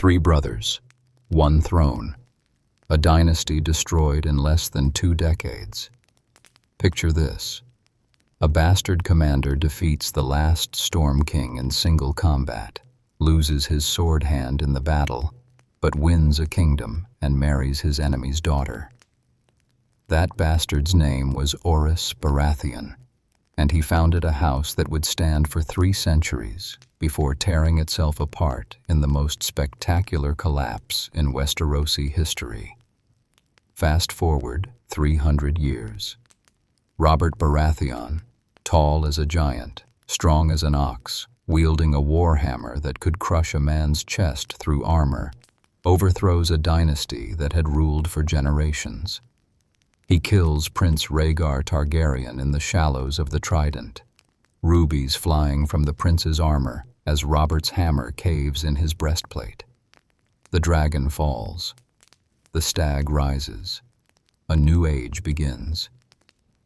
Three brothers, one throne, a dynasty destroyed in less than 2 decades. Picture this. A bastard commander defeats the last Storm King in single combat, loses his sword hand in the battle, but wins a kingdom and marries his enemy's daughter. That bastard's name was Orys Baratheon, and he founded a house that would stand for 3 centuries before tearing itself apart in the most spectacular collapse in Westerosi history. Fast forward 300 years. Robert Baratheon, tall as a giant, strong as an ox, wielding a warhammer that could crush a man's chest through armor, overthrows a dynasty that had ruled for generations. He kills Prince Rhaegar Targaryen in the shallows of the Trident, rubies flying from the prince's armor as Robert's hammer caves in his breastplate. The dragon falls. The stag rises. A new age begins.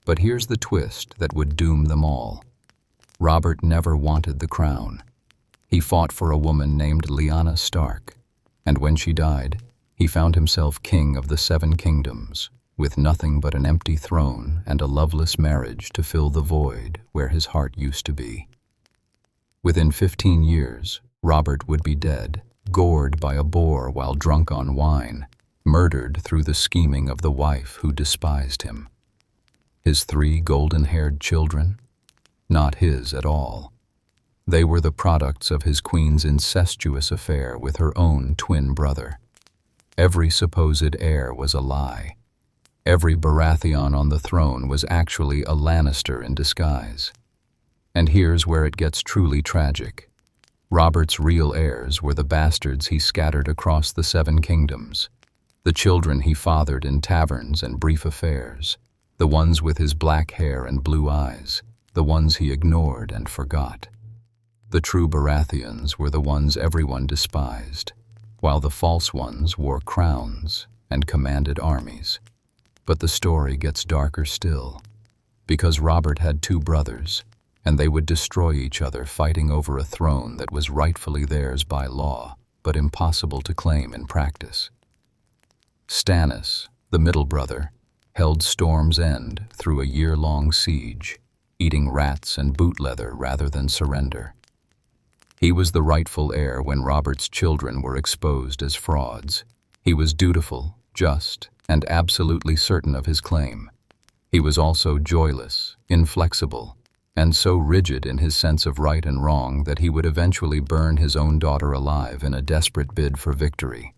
But here's the twist that would doom them all. Robert never wanted the crown. He fought for a woman named Lyanna Stark, and when she died, he found himself king of the 7 kingdoms, with nothing but an empty throne and a loveless marriage to fill the void where his heart used to be. Within 15 years, Robert would be dead, gored by a boar while drunk on wine, murdered through the scheming of the wife who despised him. His 3 golden-haired children? Not his at all. They were the products of his queen's incestuous affair with her own twin brother. Every supposed heir was a lie. Every Baratheon on the throne was actually a Lannister in disguise. And here's where it gets truly tragic. Robert's real heirs were the bastards he scattered across the 7 kingdoms, the children he fathered in taverns and brief affairs, the ones with his black hair and blue eyes, the ones he ignored and forgot. The true Baratheons were the ones everyone despised, while the false ones wore crowns and commanded armies. But the story gets darker still, because Robert had 2 brothers, and they would destroy each other fighting over a throne that was rightfully theirs by law, but impossible to claim in practice. Stannis, the middle brother, held Storm's End through a year-long siege, eating rats and boot leather rather than surrender. He was the rightful heir when Robert's children were exposed as frauds. He was dutiful, just, and absolutely certain of his claim. He was also joyless, inflexible, and so rigid in his sense of right and wrong that he would eventually burn his own daughter alive in a desperate bid for victory.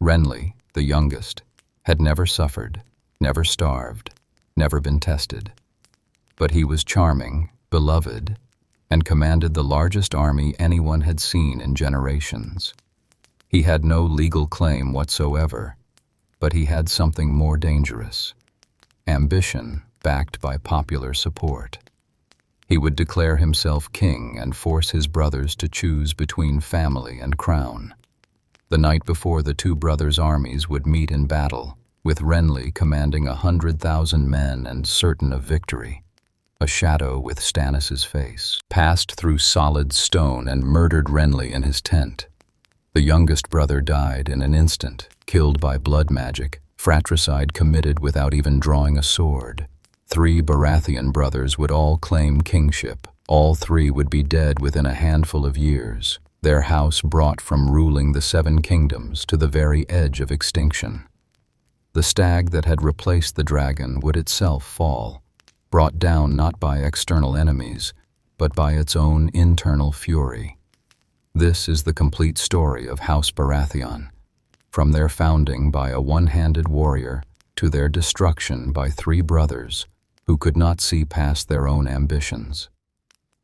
Renly, the youngest, had never suffered, never starved, never been tested. But he was charming, beloved, and commanded the largest army anyone had seen in generations. He had no legal claim whatsoever, but he had something more dangerous: ambition backed by popular support. He would declare himself king and force his brothers to choose between family and crown. The night before the 2 brothers' armies would meet in battle, with Renly commanding 100,000 men and certain of victory, a shadow with Stannis' face passed through solid stone and murdered Renly in his tent. The youngest brother died in an instant, killed by blood magic, fratricide committed without even drawing a sword. 3 Baratheon brothers would all claim kingship. All 3 would be dead within a handful of years, their house brought from ruling the 7 kingdoms to the very edge of extinction. The stag that had replaced the dragon would itself fall, brought down not by external enemies, but by its own internal fury. This is the complete story of House Baratheon, from their founding by a one-handed warrior to their destruction by 3 brothers who could not see past their own ambitions.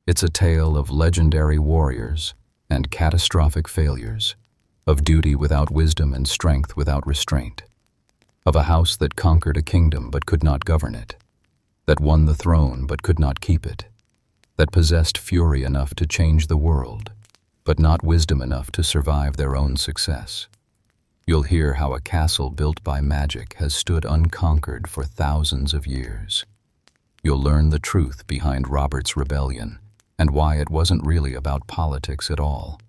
It's a tale of legendary warriors and catastrophic failures, of duty without wisdom and strength without restraint, of a house that conquered a kingdom but could not govern it, that won the throne but could not keep it, that possessed fury enough to change the world, but not wisdom enough to survive their own success. You'll hear how a castle built by magic has stood unconquered for thousands of years. You'll learn the truth behind Robert's rebellion and why it wasn't really about politics at all.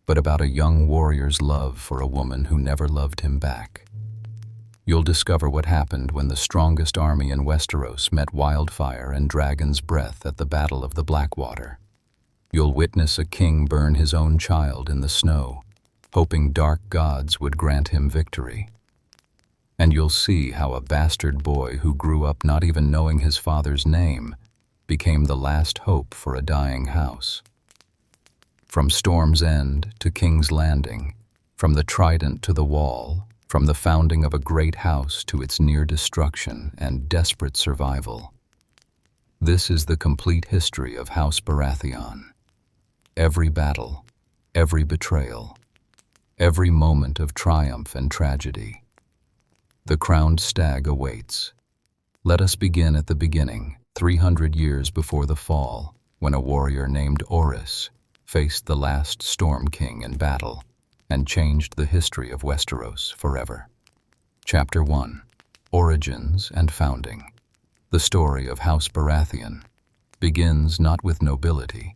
but about a young warrior's love for a woman who never loved him back. You'll discover what happened when the strongest army in Westeros met wildfire and dragon's breath at the Battle of the Blackwater. You'll witness a king burn his own child in the snow, hoping dark gods would grant him victory. And you'll see how a bastard boy who grew up not even knowing his father's name became the last hope for a dying house. From Storm's End to King's Landing, from the Trident to the Wall, from the founding of a great house to its near destruction and desperate survival. This is the complete history of House Baratheon. Every battle, every betrayal, every moment of triumph and tragedy. The crowned stag awaits. Let us begin at the beginning, 300 years before the fall, when a warrior named Orys faced the last Storm King in battle and changed the history of Westeros forever. Chapter 1. Origins and Founding. The story of House Baratheon begins not with nobility,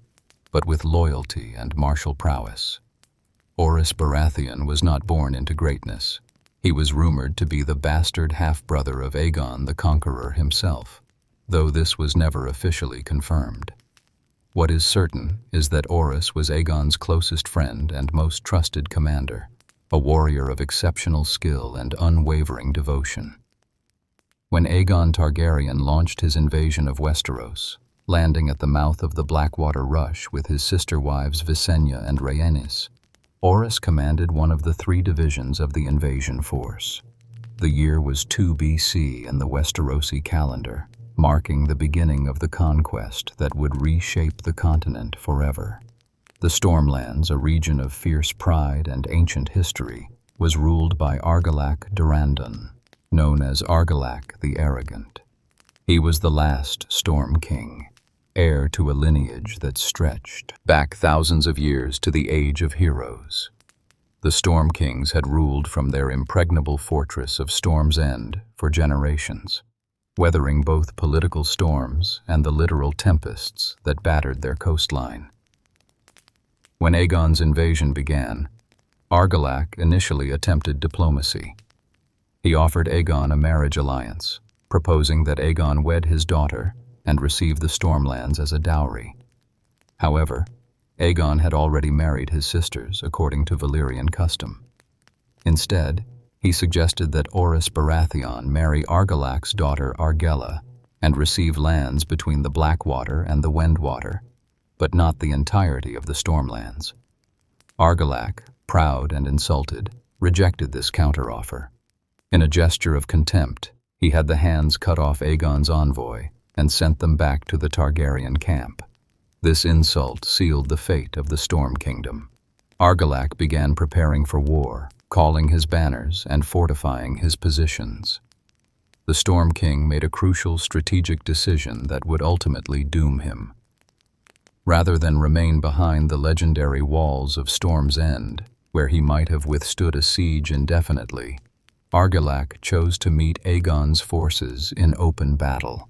but with loyalty and martial prowess. Orys Baratheon was not born into greatness. He was rumored to be the bastard half-brother of Aegon the Conqueror himself, though this was never officially confirmed. What is certain is that Orys was Aegon's closest friend and most trusted commander, a warrior of exceptional skill and unwavering devotion. When Aegon Targaryen launched his invasion of Westeros, landing at the mouth of the Blackwater Rush with his sister wives Visenya and Rhaenys, Orys commanded one of the 3 divisions of the invasion force. The year was 2 BC in the Westerosi calendar, marking the beginning of the conquest that would reshape the continent forever. The Stormlands, a region of fierce pride and ancient history, was ruled by Argilac Durrandon, known as Argilac the Arrogant. He was the last Storm King, heir to a lineage that stretched back thousands of years to the Age of Heroes. The Storm Kings had ruled from their impregnable fortress of Storm's End for generations, weathering both political storms and the literal tempests that battered their coastline. When Aegon's invasion began, Argilac initially attempted diplomacy. He offered Aegon a marriage alliance, proposing that Aegon wed his daughter and receive the Stormlands as a dowry. However, Aegon had already married his sisters according to Valyrian custom. Instead, he suggested that Orys Baratheon marry Argilac's daughter Argella and receive lands between the Blackwater and the Wendwater, but not the entirety of the Stormlands. Argilac, proud and insulted, rejected this counteroffer. In a gesture of contempt, he had the hands cut off Aegon's envoy and sent them back to the Targaryen camp. This insult sealed the fate of the Storm Kingdom. Argilac began preparing for war, calling his banners and fortifying his positions. The Storm King made a crucial strategic decision that would ultimately doom him. Rather than remain behind the legendary walls of Storm's End, where he might have withstood a siege indefinitely, Argilac chose to meet Aegon's forces in open battle.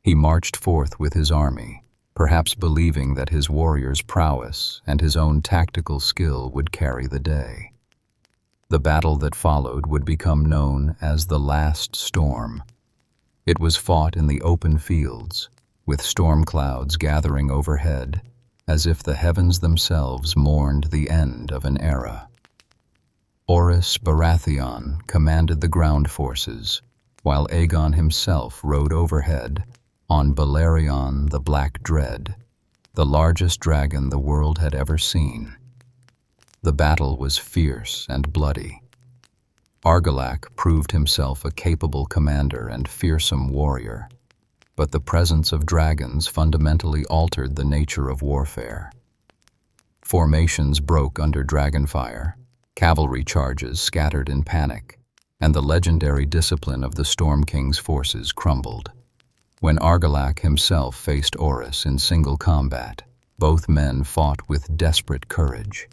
He marched forth with his army, perhaps believing that his warrior's prowess and his own tactical skill would carry the day. The battle that followed would become known as the Last Storm. It was fought in the open fields, with storm clouds gathering overhead, as if the heavens themselves mourned the end of an era. Orys Baratheon commanded the ground forces, while Aegon himself rode overhead on Balerion the Black Dread, the largest dragon the world had ever seen. The battle was fierce and bloody. Argilac proved himself a capable commander and fearsome warrior, but the presence of dragons fundamentally altered the nature of warfare. Formations broke under dragonfire, cavalry charges scattered in panic, and the legendary discipline of the Storm King's forces crumbled. When Argilac himself faced Orys in single combat, both men fought with desperate courage.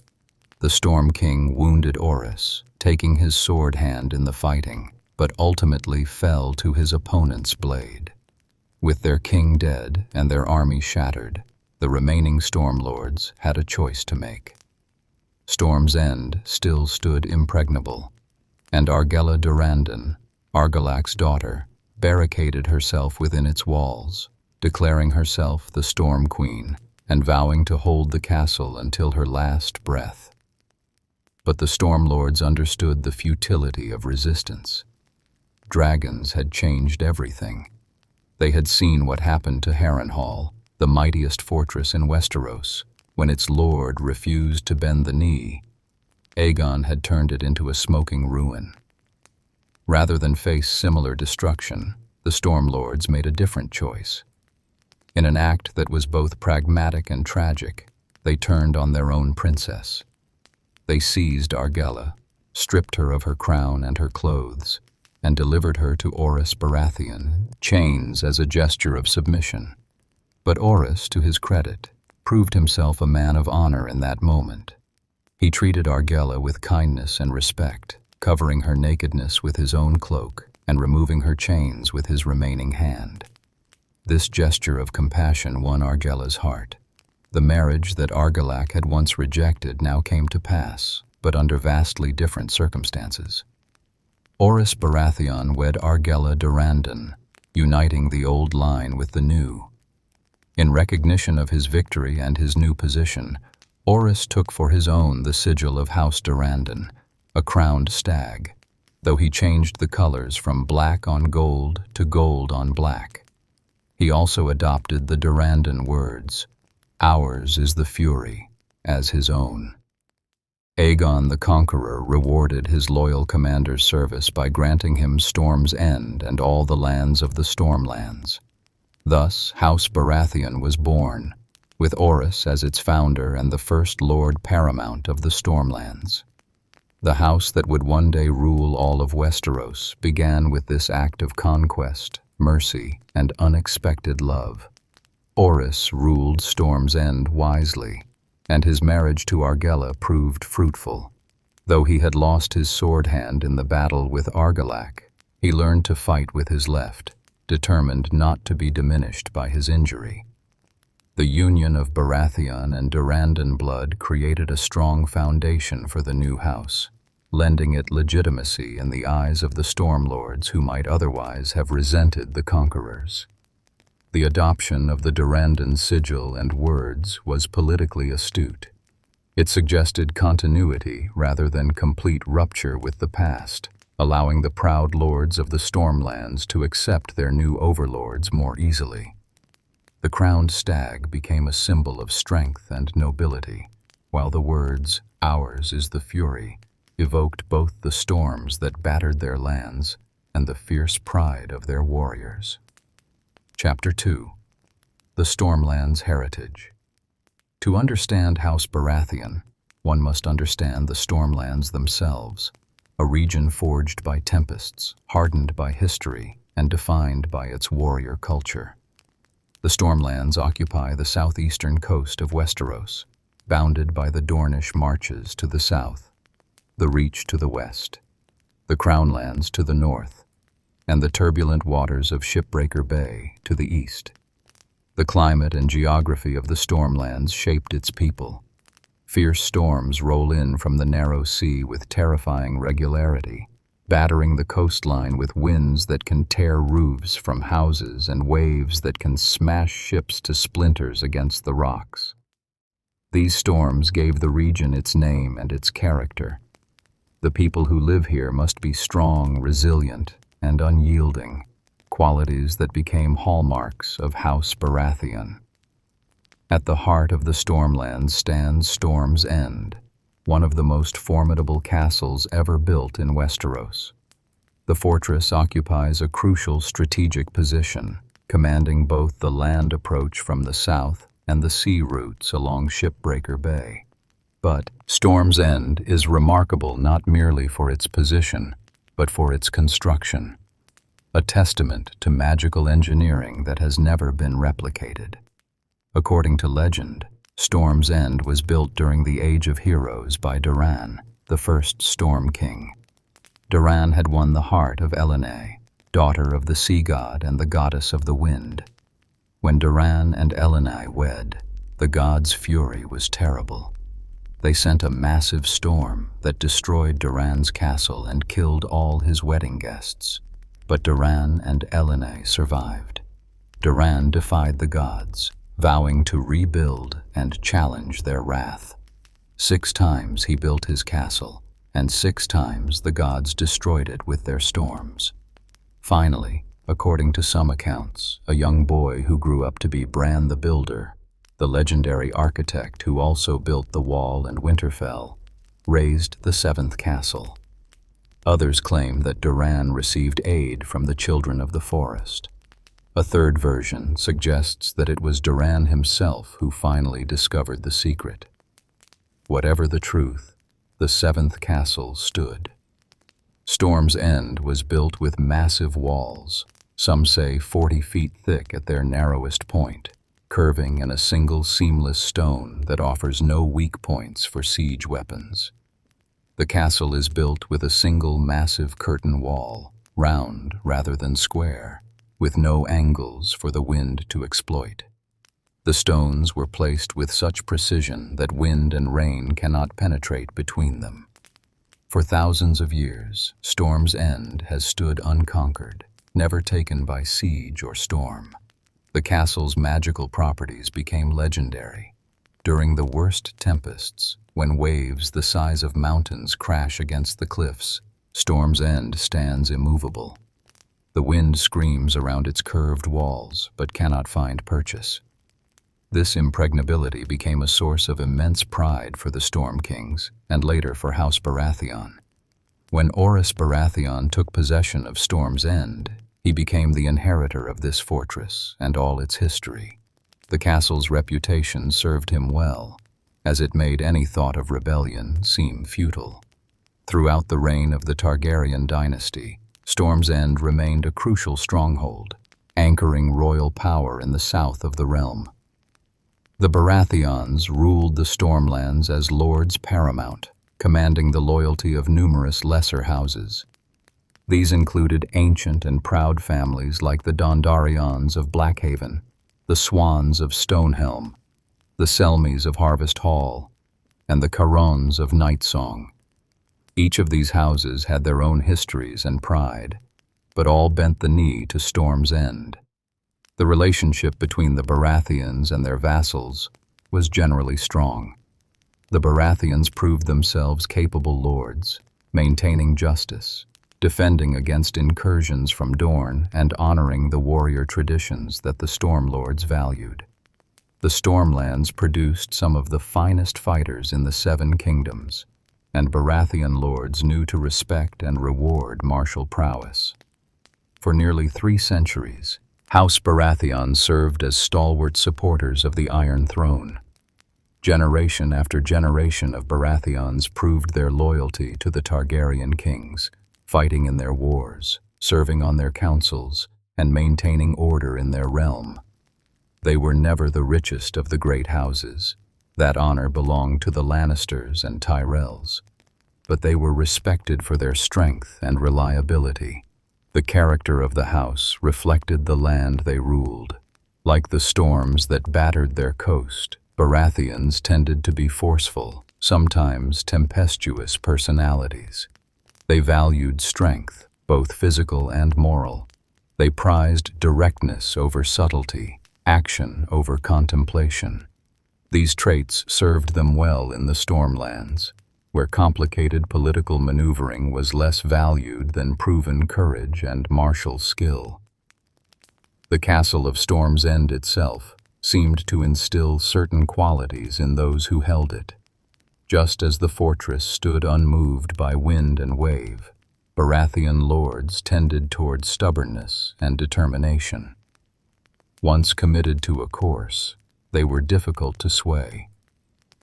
The Storm King wounded Orys, taking his sword hand in the fighting, but ultimately fell to his opponent's blade. With their king dead and their army shattered, the remaining Storm Lords had a choice to make. Storm's End still stood impregnable, and Argella Durrandon, Argilax's daughter, barricaded herself within its walls, declaring herself the Storm Queen and vowing to hold the castle until her last breath. But the Stormlords understood the futility of resistance. Dragons had changed everything. They had seen what happened to Harrenhal, the mightiest fortress in Westeros, when its lord refused to bend the knee. Aegon had turned it into a smoking ruin. Rather than face similar destruction, the Stormlords made a different choice. In an act that was both pragmatic and tragic, they turned on their own princess. They seized Argella, stripped her of her crown and her clothes, and delivered her to Orys Baratheon, chains as a gesture of submission. But Orys, to his credit, proved himself a man of honor in that moment. He treated Argella with kindness and respect, covering her nakedness with his own cloak and removing her chains with his remaining hand. This gesture of compassion won Argella's heart. The marriage that Argilax had once rejected now came to pass, but under vastly different circumstances. Orys Baratheon wed Argella Durrandon, uniting the old line with the new. In recognition of his victory and his new position, Orys took for his own the sigil of House Durrandon, a crowned stag, though he changed the colors from black on gold to gold on black. He also adopted the Durrandon words, "Ours is the fury," as his own. Aegon the Conqueror rewarded his loyal commander's service by granting him Storm's End and all the lands of the Stormlands. Thus, House Baratheon was born, with Orys as its founder and the first Lord Paramount of the Stormlands. The house that would one day rule all of Westeros began with this act of conquest, mercy, and unexpected love. Orys ruled Storm's End wisely, and his marriage to Argella proved fruitful. Though he had lost his sword hand in the battle with Argilax, he learned to fight with his left, determined not to be diminished by his injury. The union of Baratheon and Durrandon blood created a strong foundation for the new house, lending it legitimacy in the eyes of the Stormlords who might otherwise have resented the conquerors. The adoption of the Durrandon sigil and words was politically astute. It suggested continuity rather than complete rupture with the past, allowing the proud lords of the Stormlands to accept their new overlords more easily. The crowned stag became a symbol of strength and nobility, while the words, "Ours is the fury," evoked both the storms that battered their lands and the fierce pride of their warriors. Chapter 2. The Stormlands' Heritage. To understand House Baratheon, one must understand the Stormlands themselves, a region forged by tempests, hardened by history, and defined by its warrior culture. The Stormlands occupy the southeastern coast of Westeros, bounded by the Dornish Marches to the south, the Reach to the west, the Crownlands to the north, and the turbulent waters of Shipbreaker Bay to the east. The climate and geography of the Stormlands shaped its people. Fierce storms roll in from the narrow sea with terrifying regularity, battering the coastline with winds that can tear roofs from houses and waves that can smash ships to splinters against the rocks. These storms gave the region its name and its character. The people who live here must be strong, resilient, and unyielding, qualities that became hallmarks of House Baratheon. At the heart of the Stormlands stands Storm's End, one of the most formidable castles ever built in Westeros. The fortress occupies a crucial strategic position, commanding both the land approach from the south and the sea routes along Shipbreaker Bay. But Storm's End is remarkable not merely for its position, but for its construction, a testament to magical engineering that has never been replicated. According to legend, Storm's End was built during the Age of Heroes by Doran, the first Storm King. Doran had won the heart of Elenay, daughter of the sea god and the goddess of the wind. When Doran and Elenay wed, the god's fury was terrible. They sent a massive storm that destroyed Doran's castle and killed all his wedding guests. But Doran and Elenay survived. Doran defied the gods, vowing to rebuild and challenge their wrath. 6 times he built his castle, and 6 times the gods destroyed it with their storms. Finally, according to some accounts, a young boy who grew up to be Bran the Builder, the legendary architect who also built the Wall and Winterfell, raised the 7th castle. Others claim that Doran received aid from the Children of the Forest. A third version suggests that it was Doran himself who finally discovered the secret. Whatever the truth, the 7th castle stood. Storm's End was built with massive walls, some say 40 feet thick at their narrowest point, curving in a single seamless stone that offers no weak points for siege weapons. The castle is built with a single massive curtain wall, round rather than square, with no angles for the wind to exploit. The stones were placed with such precision that wind and rain cannot penetrate between them. For thousands of years, Storm's End has stood unconquered, never taken by siege or storm. The castle's magical properties became legendary. During the worst tempests, when waves the size of mountains crash against the cliffs, Storm's End stands immovable. The wind screams around its curved walls, but cannot find purchase. This impregnability became a source of immense pride for the Storm Kings, and later for House Baratheon. When Orys Baratheon took possession of Storm's End, he became the inheritor of this fortress and all its history. The castle's reputation served him well, as it made any thought of rebellion seem futile. Throughout the reign of the Targaryen dynasty, Storm's End remained a crucial stronghold, anchoring royal power in the south of the realm. The Baratheons ruled the Stormlands as lords paramount, commanding the loyalty of numerous lesser houses. These included ancient and proud families like the Dondarrions of Blackhaven, the Swans of Stonehelm, the Selmies of Harvest Hall, and the Carons of Nightsong. Each of these houses had their own histories and pride, but all bent the knee to Storm's End. The relationship between the Baratheons and their vassals was generally strong. The Baratheons proved themselves capable lords, maintaining justice, defending against incursions from Dorne, and honoring the warrior traditions that the Stormlords valued. The Stormlands produced some of the finest fighters in the 7 kingdoms, and Baratheon lords knew to respect and reward martial prowess. For nearly 3 centuries, House Baratheon served as stalwart supporters of the Iron Throne. Generation after generation of Baratheons proved their loyalty to the Targaryen kings, fighting in their wars, serving on their councils, and maintaining order in their realm. They were never the richest of the great houses. That honor belonged to the Lannisters and Tyrells. But they were respected for their strength and reliability. The character of the house reflected the land they ruled. Like the storms that battered their coast, Baratheons tended to be forceful, sometimes tempestuous personalities. They valued strength, both physical and moral. They prized directness over subtlety, action over contemplation. These traits served them well in the Stormlands, where complicated political maneuvering was less valued than proven courage and martial skill. The castle of Storm's End itself seemed to instill certain qualities in those who held it. Just as the fortress stood unmoved by wind and wave, Baratheon lords tended toward stubbornness and determination. Once committed to a course, they were difficult to sway.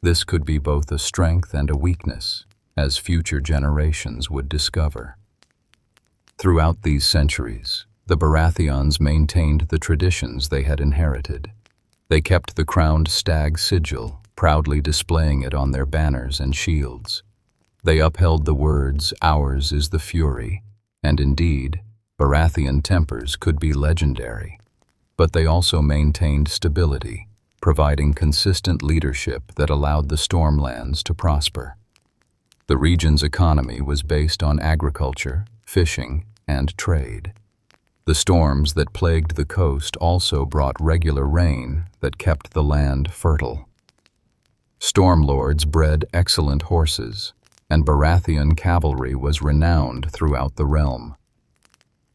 This could be both a strength and a weakness, as future generations would discover. Throughout these centuries, the Baratheons maintained the traditions they had inherited. They kept the crowned stag sigil, proudly displaying it on their banners and shields. They upheld the words, "Ours is the fury," and indeed, Baratheon tempers could be legendary. But they also maintained stability, providing consistent leadership that allowed the Stormlands to prosper. The region's economy was based on agriculture, fishing, and trade. The storms that plagued the coast also brought regular rain that kept the land fertile. Stormlords bred excellent horses, and Baratheon cavalry was renowned throughout the realm.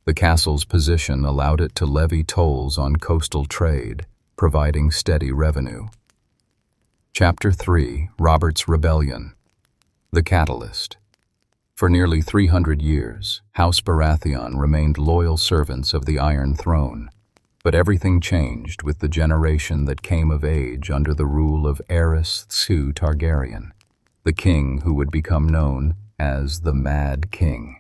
The castle's position allowed it to levy tolls on coastal trade, providing steady revenue. Chapter 3: Robert's Rebellion. The Catalyst. For nearly 300 years, House Baratheon remained loyal servants of the Iron Throne, but everything changed with the generation that came of age under the rule of Orys Targaryen, the king who would become known as the Mad King.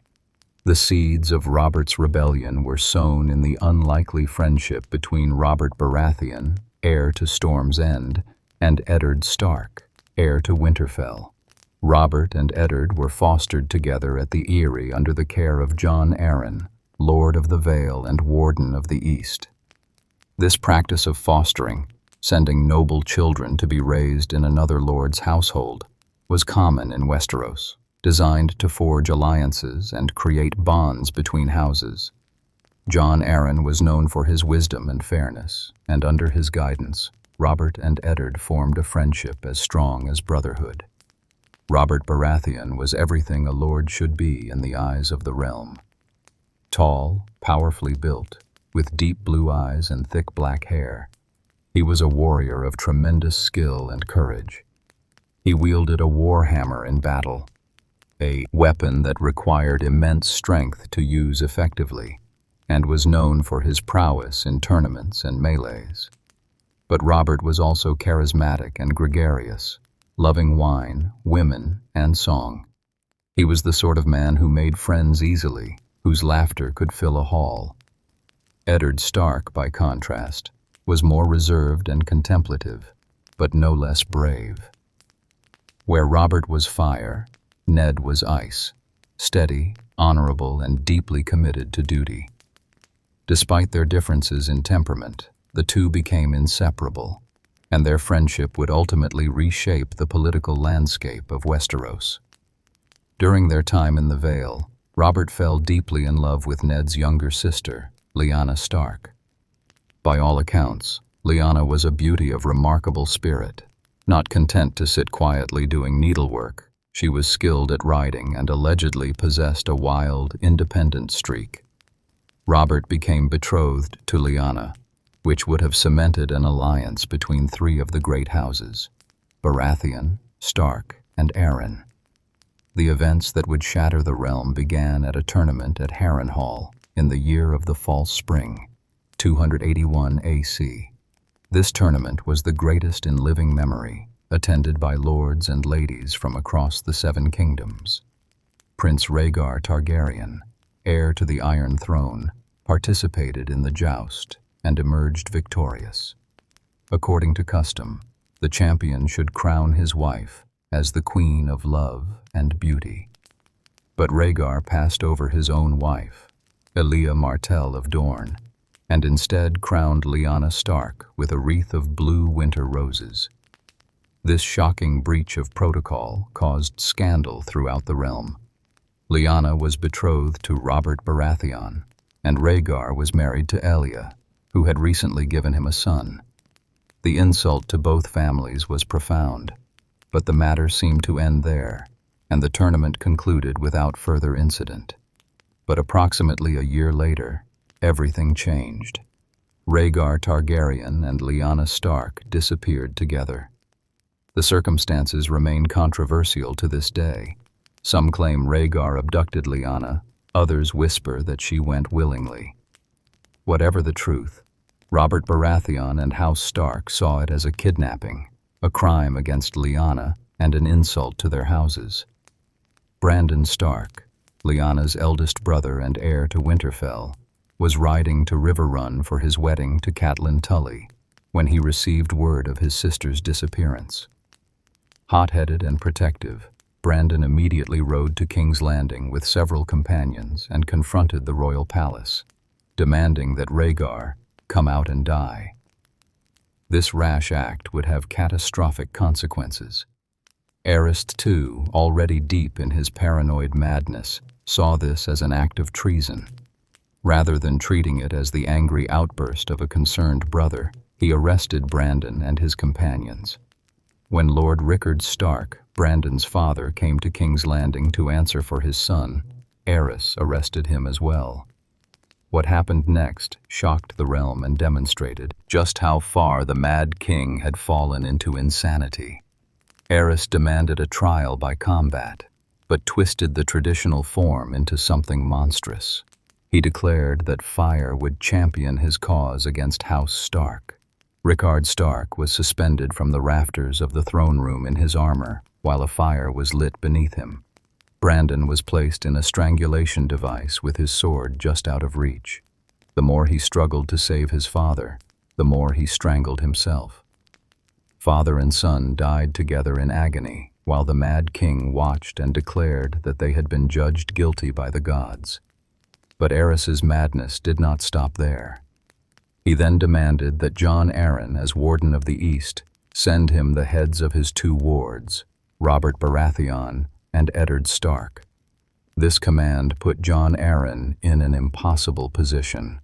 The seeds of Robert's rebellion were sown in the unlikely friendship between Robert Baratheon, heir to Storm's End, and Eddard Stark, heir to Winterfell. Robert and Eddard were fostered together at the Eyrie under the care of Jon Arryn, Lord of the Vale and Warden of the East. This practice of fostering, sending noble children to be raised in another lord's household, was common in Westeros, designed to forge alliances and create bonds between houses. Jon Arryn was known for his wisdom and fairness, and under his guidance, Robert and Eddard formed a friendship as strong as brotherhood. Robert Baratheon was everything a lord should be in the eyes of the realm. Tall, powerfully built, with deep blue eyes and thick black hair, he was a warrior of tremendous skill and courage. He wielded a war hammer in battle, a weapon that required immense strength to use effectively, and was known for his prowess in tournaments and melees. But Robert was also charismatic and gregarious, loving wine, women, and song. He was the sort of man who made friends easily, whose laughter could fill a hall. Eddard Stark, by contrast, was more reserved and contemplative, but no less brave. Where Robert was fire, Ned was ice, steady, honorable, and deeply committed to duty. Despite their differences in temperament, the two became inseparable, and their friendship would ultimately reshape the political landscape of Westeros. During their time in the Vale, Robert fell deeply in love with Ned's younger sister, Lyanna Stark. By all accounts, Lyanna was a beauty of remarkable spirit. Not content to sit quietly doing needlework, she was skilled at riding and allegedly possessed a wild, independent streak. Robert became betrothed to Lyanna, which would have cemented an alliance between three of the great houses: Baratheon, Stark, and Arryn. The events that would shatter the realm began at a tournament at Harrenhal in the year of the False Spring, 281 AC. This tournament was the greatest in living memory, attended by lords and ladies from across the Seven Kingdoms. Prince Rhaegar Targaryen, heir to the Iron Throne, participated in the joust and emerged victorious. According to custom, the champion should crown his wife as the Queen of Love and Beauty. But Rhaegar passed over his own wife, Elia Martell of Dorne, and instead crowned Lyanna Stark with a wreath of blue winter roses. This shocking breach of protocol caused scandal throughout the realm. Lyanna was betrothed to Robert Baratheon, and Rhaegar was married to Elia, who had recently given him a son. The insult to both families was profound, but the matter seemed to end there, and the tournament concluded without further incident. But approximately a year later, everything changed. Rhaegar Targaryen and Lyanna Stark disappeared together. The circumstances remain controversial to this day. Some claim Rhaegar abducted Lyanna, others whisper that she went willingly. Whatever the truth, Robert Baratheon and House Stark saw it as a kidnapping, a crime against Lyanna, and an insult to their houses. Brandon Stark, Lyanna's eldest brother and heir to Winterfell, was riding to Riverrun for his wedding to Catelyn Tully when he received word of his sister's disappearance. Hot-headed and protective, Brandon immediately rode to King's Landing with several companions and confronted the royal palace, demanding that Rhaegar come out and die. This rash act would have catastrophic consequences. Aerys, too, already deep in his paranoid madness, saw this as an act of treason. Rather than treating it as the angry outburst of a concerned brother, he arrested Brandon and his companions. When Lord Rickard Stark, Brandon's father, came to King's Landing to answer for his son, Aerys arrested him as well. What happened next shocked the realm and demonstrated just how far the Mad King had fallen into insanity. Aerys demanded a trial by combat, but twisted the traditional form into something monstrous. He declared that fire would champion his cause against House Stark. Rickard Stark was suspended from the rafters of the throne room in his armor, while a fire was lit beneath him. Brandon was placed in a strangulation device with his sword just out of reach. The more he struggled to save his father, the more he strangled himself. Father and son died together in agony, while the Mad King watched and declared that they had been judged guilty by the gods. But Aerys's madness did not stop there. He then demanded that Jon Arryn, as Warden of the East, send him the heads of his two wards, Robert Baratheon and Eddard Stark. This command put Jon Arryn in an impossible position.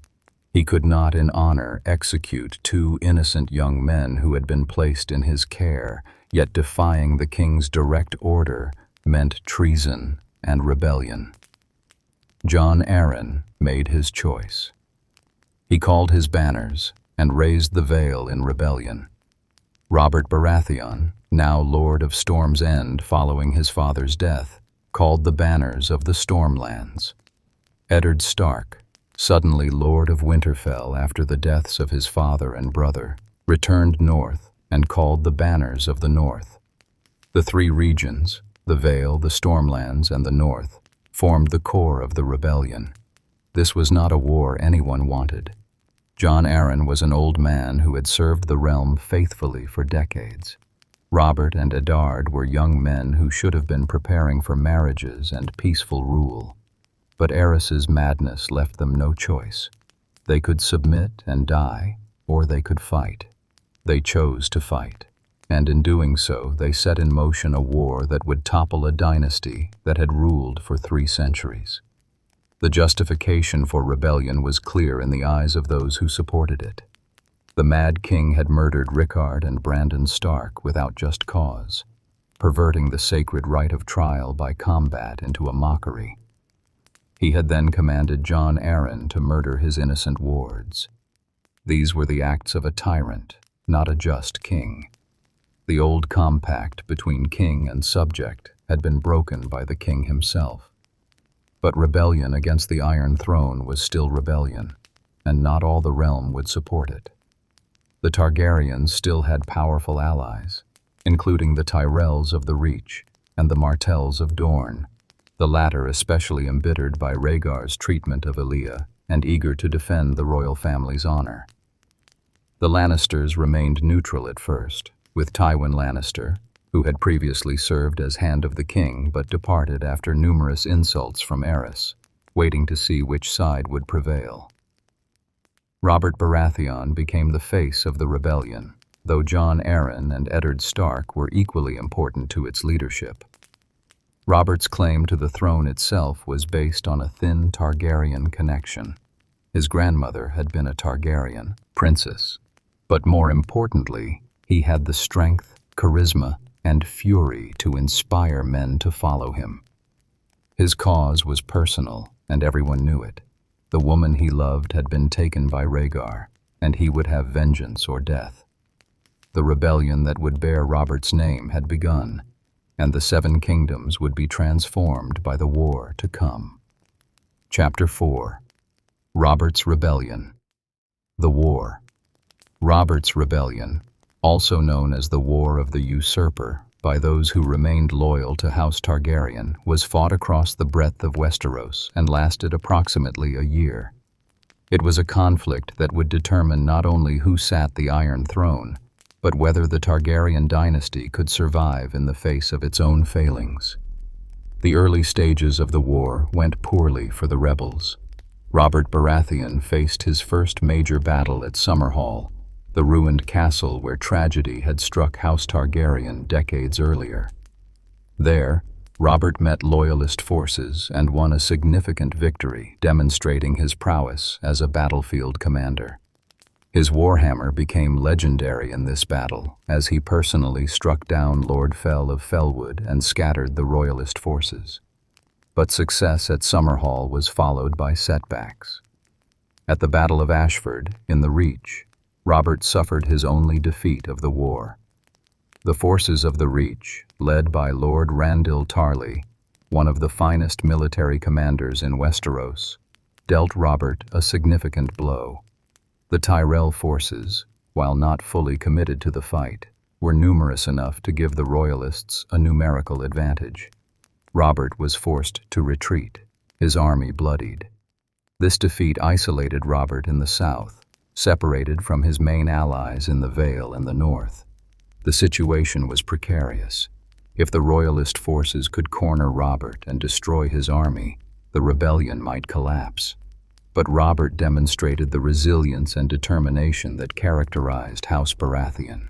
He could not in honor execute two innocent young men who had been placed in his care, yet defying the king's direct order meant treason and rebellion. Jon Arryn made his choice. He called his banners and raised the veil in rebellion. Robert Baratheon, now Lord of Storm's End following his father's death, called the banners of the Stormlands. Eddard Stark, suddenly Lord of Winterfell after the deaths of his father and brother, returned north and called the banners of the North. The three regions, the Vale, the Stormlands, and the North, formed the core of the rebellion. This was not a war anyone wanted. Jon Arryn was an old man who had served the realm faithfully for decades. Robert and Eddard were young men who should have been preparing for marriages and peaceful rule. But Aerys's madness left them no choice. They could submit and die, or they could fight. They chose to fight, and in doing so they set in motion a war that would topple a dynasty that had ruled for 3 centuries. The justification for rebellion was clear in the eyes of those who supported it. The Mad King had murdered Rickard and Brandon Stark without just cause, perverting the sacred right of trial by combat into a mockery. He had then commanded Jon Arryn to murder his innocent wards. These were the acts of a tyrant, not a just king. The old compact between king and subject had been broken by the king himself. But rebellion against the Iron Throne was still rebellion, and not all the realm would support it. The Targaryens still had powerful allies, including the Tyrells of the Reach and the Martells of Dorne, the latter especially embittered by Rhaegar's treatment of Elia and eager to defend the royal family's honor. The Lannisters remained neutral at first, with Tywin Lannister, who had previously served as Hand of the King but departed after numerous insults from Aerys, waiting to see which side would prevail. Robert Baratheon became the face of the rebellion, though Jon Arryn and Eddard Stark were equally important to its leadership. Robert's claim to the throne itself was based on a thin Targaryen connection. His grandmother had been a Targaryen princess, but more importantly, he had the strength, charisma, and fury to inspire men to follow him. His cause was personal, and everyone knew it. The woman he loved had been taken by Rhaegar, and he would have vengeance or death. The rebellion that would bear Robert's name had begun, and the 7 kingdoms would be transformed by the war to come. Chapter 4. Robert's Rebellion. The War. Robert's Rebellion, also known as the War of the Usurper by those who remained loyal to House Targaryen, was fought across the breadth of Westeros and lasted approximately a year. It was a conflict that would determine not only who sat the Iron Throne, but whether the Targaryen dynasty could survive in the face of its own failings. The early stages of the war went poorly for the rebels. Robert Baratheon faced his first major battle at Summerhall, the ruined castle where tragedy had struck House Targaryen decades earlier. There, Robert met loyalist forces and won a significant victory, demonstrating his prowess as a battlefield commander. His warhammer became legendary in this battle, as he personally struck down Lord Fell of Fellwood and scattered the royalist forces. But success at Summerhall was followed by setbacks. At the Battle of Ashford, in the Reach, Robert suffered his only defeat of the war. The forces of the Reach, led by Lord Randyll Tarly, one of the finest military commanders in Westeros, dealt Robert a significant blow. The Tyrell forces, while not fully committed to the fight, were numerous enough to give the Royalists a numerical advantage. Robert was forced to retreat, his army bloodied. This defeat isolated Robert in the south, separated from his main allies in the Vale and the north. The situation was precarious. If the Royalist forces could corner Robert and destroy his army, the rebellion might collapse. But Robert demonstrated the resilience and determination that characterized House Baratheon.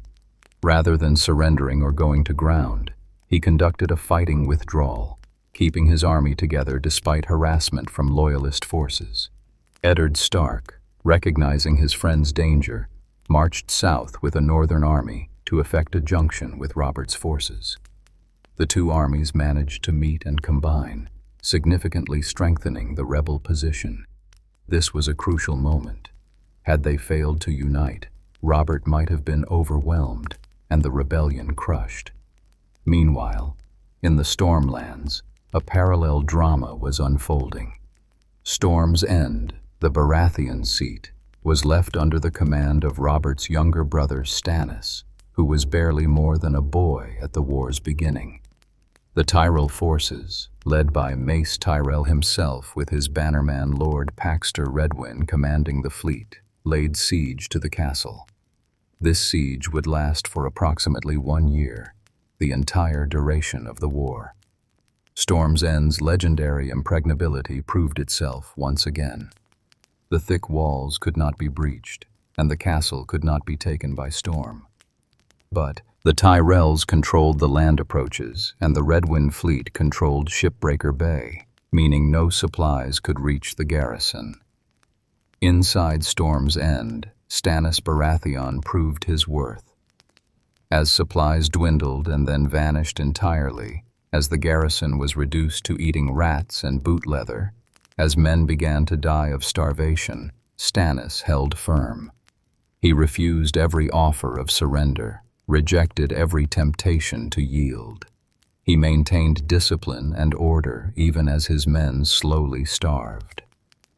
Rather than surrendering or going to ground, he conducted a fighting withdrawal, keeping his army together despite harassment from Loyalist forces. Eddard Stark, recognizing his friend's danger, marched south with a northern army to effect a junction with Robert's forces. The two armies managed to meet and combine, significantly strengthening the rebel position. This was a crucial moment. Had they failed to unite, Robert might have been overwhelmed and the rebellion crushed. Meanwhile, in the Stormlands, a parallel drama was unfolding. Storm's End, the Baratheon seat, was left under the command of Robert's younger brother Stannis, who was barely more than a boy at the war's beginning. The Tyrell forces, led by Mace Tyrell himself with his bannerman Lord Paxter Redwyn commanding the fleet, laid siege to the castle. This siege would last for approximately 1 year, the entire duration of the war. Storm's End's legendary impregnability proved itself once again. The thick walls could not be breached, and the castle could not be taken by storm. But the Tyrells controlled the land approaches, and the Redwyn fleet controlled Shipbreaker Bay, meaning no supplies could reach the garrison. Inside Storm's End, Stannis Baratheon proved his worth. As supplies dwindled and then vanished entirely, as the garrison was reduced to eating rats and boot leather, as men began to die of starvation, Stannis held firm. He refused every offer of surrender, rejected every temptation to yield. He maintained discipline and order even as his men slowly starved.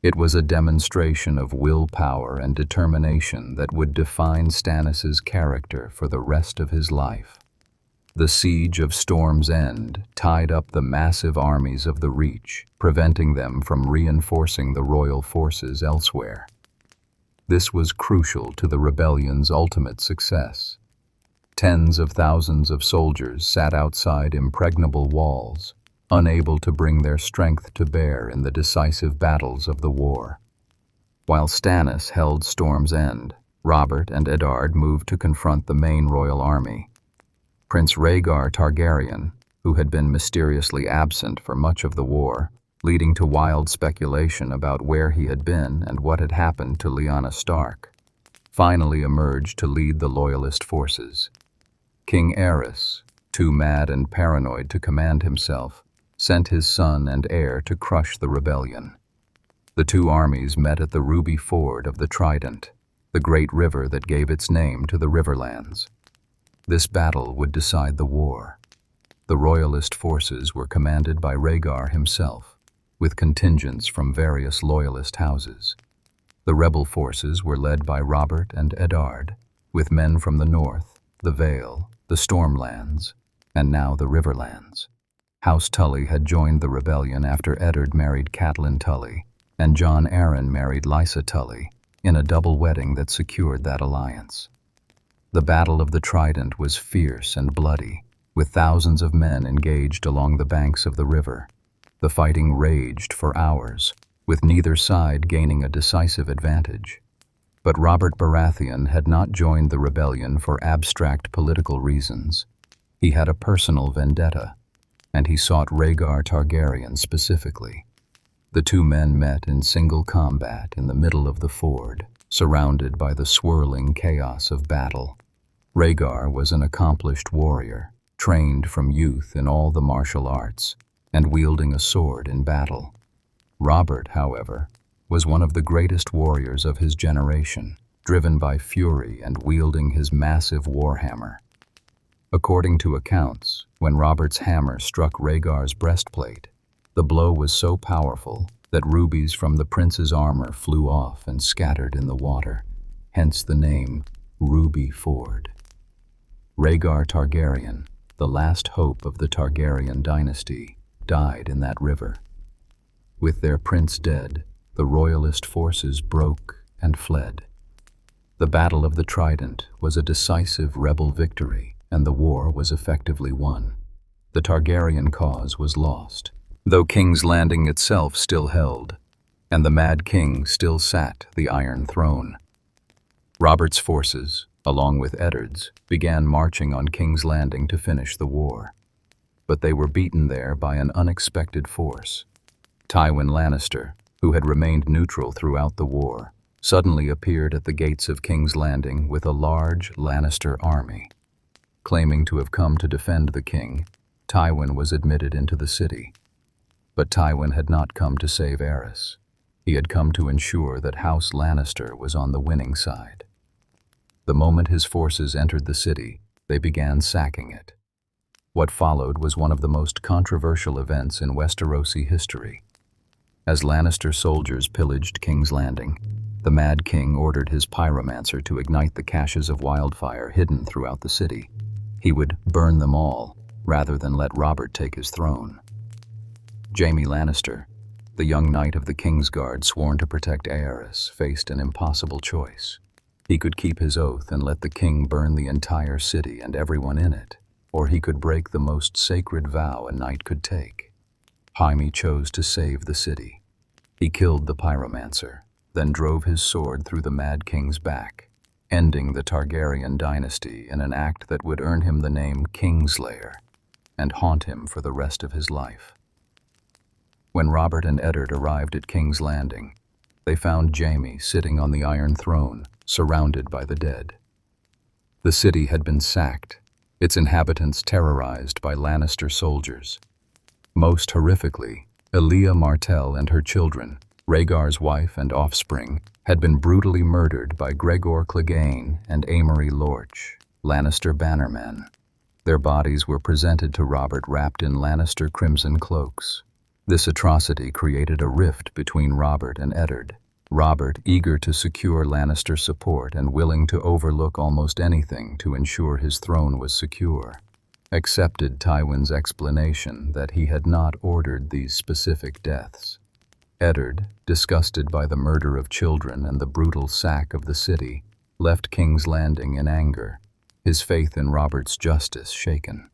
It was a demonstration of willpower and determination that would define Stannis's character for the rest of his life. The siege of Storm's End tied up the massive armies of the Reach, preventing them from reinforcing the royal forces elsewhere. This was crucial to the rebellion's ultimate success. Tens of thousands of soldiers sat outside impregnable walls, unable to bring their strength to bear in the decisive battles of the war. While Stannis held Storm's End, Robert and Eddard moved to confront the main royal army. Prince Rhaegar Targaryen, who had been mysteriously absent for much of the war, leading to wild speculation about where he had been and what had happened to Lyanna Stark, finally emerged to lead the loyalist forces. King Aerys, too mad and paranoid to command himself, sent his son and heir to crush the rebellion. The two armies met at the Ruby Ford of the Trident, the great river that gave its name to the Riverlands. This battle would decide the war. The royalist forces were commanded by Rhaegar himself, with contingents from various loyalist houses. The rebel forces were led by Robert and Eddard, with men from the north, the Vale, the Stormlands, and now the Riverlands. House Tully had joined the rebellion after Eddard married Catelyn Tully, and Jon Arryn married Lysa Tully, in a double wedding that secured that alliance. The Battle of the Trident was fierce and bloody, with thousands of men engaged along the banks of the river. The fighting raged for hours, with neither side gaining a decisive advantage. But Robert Baratheon had not joined the rebellion for abstract political reasons. He had a personal vendetta, and he sought Rhaegar Targaryen specifically. The two men met in single combat in the middle of the ford, surrounded by the swirling chaos of battle. Rhaegar was an accomplished warrior, trained from youth in all the martial arts, and wielding a sword in battle. Robert, however, was one of the greatest warriors of his generation, driven by fury and wielding his massive warhammer. According to accounts, when Robert's hammer struck Rhaegar's breastplate, the blow was so powerful that rubies from the prince's armor flew off and scattered in the water, hence the name Ruby Ford. Rhaegar Targaryen, the last hope of the Targaryen dynasty, died in that river. With their prince dead, the royalist forces broke and fled. The Battle of the Trident was a decisive rebel victory, and the war was effectively won. The Targaryen cause was lost, though King's Landing itself still held, and the Mad King still sat the Iron Throne. Robert's forces, along with Eddard's, began marching on King's Landing to finish the war. But they were beaten there by an unexpected force. Tywin Lannister, who had remained neutral throughout the war, suddenly appeared at the gates of King's Landing with a large Lannister army. Claiming to have come to defend the king, Tywin was admitted into the city. But Tywin had not come to save Aerys. He had come to ensure that House Lannister was on the winning side. The moment his forces entered the city, they began sacking it. What followed was one of the most controversial events in Westerosi history. As Lannister soldiers pillaged King's Landing, the Mad King ordered his pyromancer to ignite the caches of wildfire hidden throughout the city. He would burn them all, rather than let Robert take his throne. Jaime Lannister, the young knight of the Kingsguard sworn to protect Aerys, faced an impossible choice. He could keep his oath and let the king burn the entire city and everyone in it, or he could break the most sacred vow a knight could take. Jaime chose to save the city. He killed the pyromancer, then drove his sword through the Mad King's back, ending the Targaryen dynasty in an act that would earn him the name Kingslayer and haunt him for the rest of his life. When Robert and Eddard arrived at King's Landing, they found Jaime sitting on the Iron Throne, surrounded by the dead. The city had been sacked, its inhabitants terrorized by Lannister soldiers. Most horrifically, Elia Martell and her children, Rhaegar's wife and offspring, had been brutally murdered by Gregor Clegane and Amory Lorch, Lannister bannermen. Their bodies were presented to Robert wrapped in Lannister crimson cloaks. This atrocity created a rift between Robert and Eddard. Robert, eager to secure Lannister support and willing to overlook almost anything to ensure his throne was secure, accepted Tywin's explanation that he had not ordered these specific deaths. Eddard, disgusted by the murder of children and the brutal sack of the city, left King's Landing in anger, his faith in Robert's justice shaken.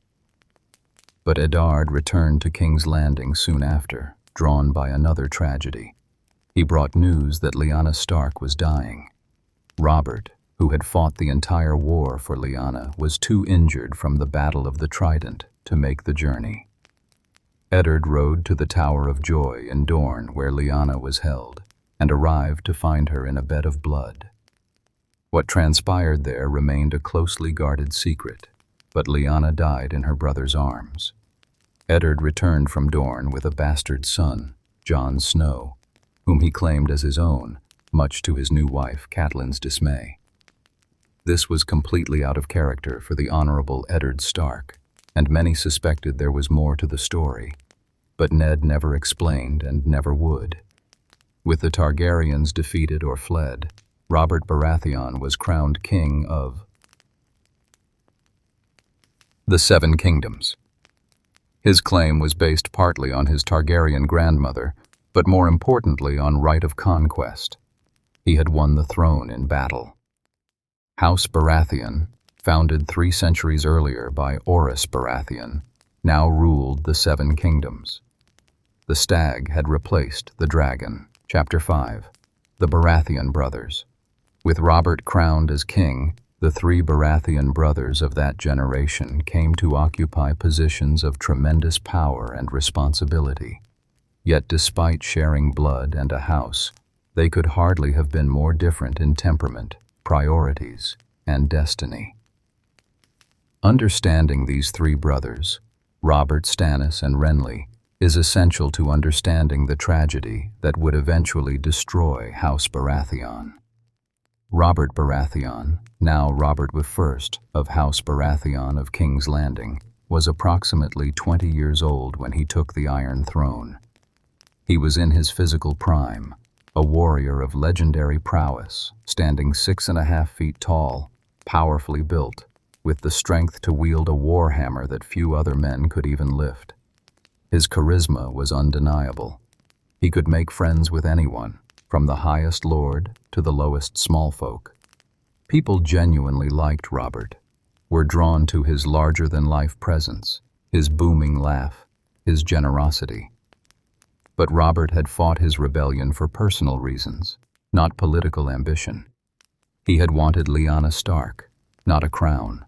But Eddard returned to King's Landing soon after, drawn by another tragedy. He brought news that Lyanna Stark was dying. Robert, who had fought the entire war for Lyanna, was too injured from the Battle of the Trident to make the journey. Eddard rode to the Tower of Joy in Dorne where Lyanna was held, and arrived to find her in a bed of blood. What transpired there remained a closely guarded secret, but Lyanna died in her brother's arms. Eddard returned from Dorne with a bastard son, Jon Snow, whom he claimed as his own, much to his new wife Catelyn's dismay. This was completely out of character for the Honorable Eddard Stark, and many suspected there was more to the story, but Ned never explained and never would. With the Targaryens defeated or fled, Robert Baratheon was crowned king of the Seven Kingdoms. His claim was based partly on his Targaryen grandmother, but more importantly on right of conquest. He had won the throne in battle. House Baratheon, founded 3 centuries earlier by Orys Baratheon, now ruled the Seven Kingdoms. The stag had replaced the dragon. Chapter 5. The Baratheon Brothers. With Robert crowned as king, the three Baratheon brothers of that generation came to occupy positions of tremendous power and responsibility. Yet despite sharing blood and a house, they could hardly have been more different in temperament, priorities, and destiny. Understanding these three brothers, Robert, Stannis, and Renly, is essential to understanding the tragedy that would eventually destroy House Baratheon. Robert Baratheon, now Robert I of House Baratheon of King's Landing, was approximately 20 years old when he took the Iron Throne. He was in his physical prime, a warrior of legendary prowess, standing 6.5 feet tall, powerfully built, with the strength to wield a warhammer that few other men could even lift. His charisma was undeniable. He could make friends with anyone, from the highest lord to the lowest small folk. People genuinely liked Robert, were drawn to his larger-than-life presence, his booming laugh, his generosity. But Robert had fought his rebellion for personal reasons, not political ambition. He had wanted Lyanna Stark, not a crown.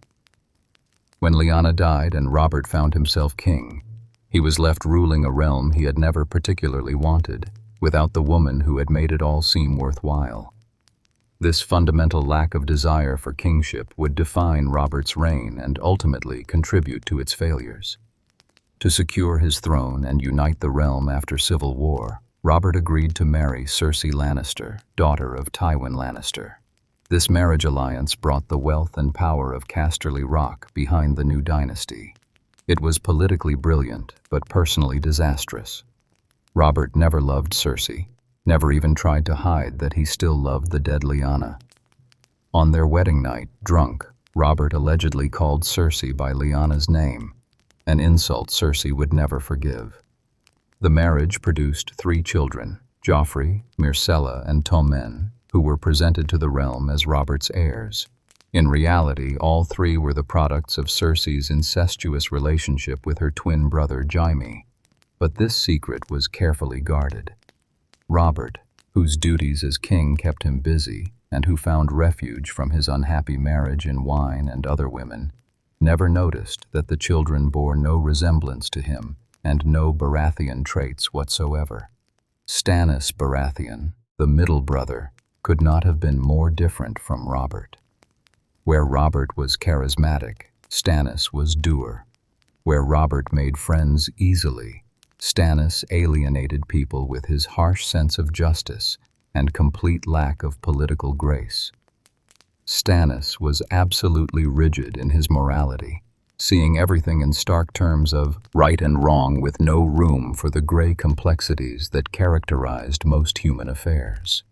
When Lyanna died and Robert found himself king, he was left ruling a realm he had never particularly wanted, without the woman who had made it all seem worthwhile. This fundamental lack of desire for kingship would define Robert's reign and ultimately contribute to its failures. To secure his throne and unite the realm after civil war, Robert agreed to marry Cersei Lannister, daughter of Tywin Lannister. This marriage alliance brought the wealth and power of Casterly Rock behind the new dynasty. It was politically brilliant, but personally disastrous. Robert never loved Cersei, never even tried to hide that he still loved the dead Lyanna. On their wedding night, drunk, Robert allegedly called Cersei by Lyanna's name, an insult Cersei would never forgive. The marriage produced 3 children, Joffrey, Myrcella, and Tommen, who were presented to the realm as Robert's heirs. In reality, all 3 were the products of Cersei's incestuous relationship with her twin brother Jaime. But this secret was carefully guarded. Robert, whose duties as king kept him busy and who found refuge from his unhappy marriage in wine and other women, never noticed that the children bore no resemblance to him and no Baratheon traits whatsoever. Stannis Baratheon, the middle brother, could not have been more different from Robert. Where Robert was charismatic, Stannis was dour. Where Robert made friends easily, Stannis alienated people with his harsh sense of justice and complete lack of political grace. Stannis was absolutely rigid in his morality, seeing everything in stark terms of right and wrong with no room for the gray complexities that characterized most human affairs.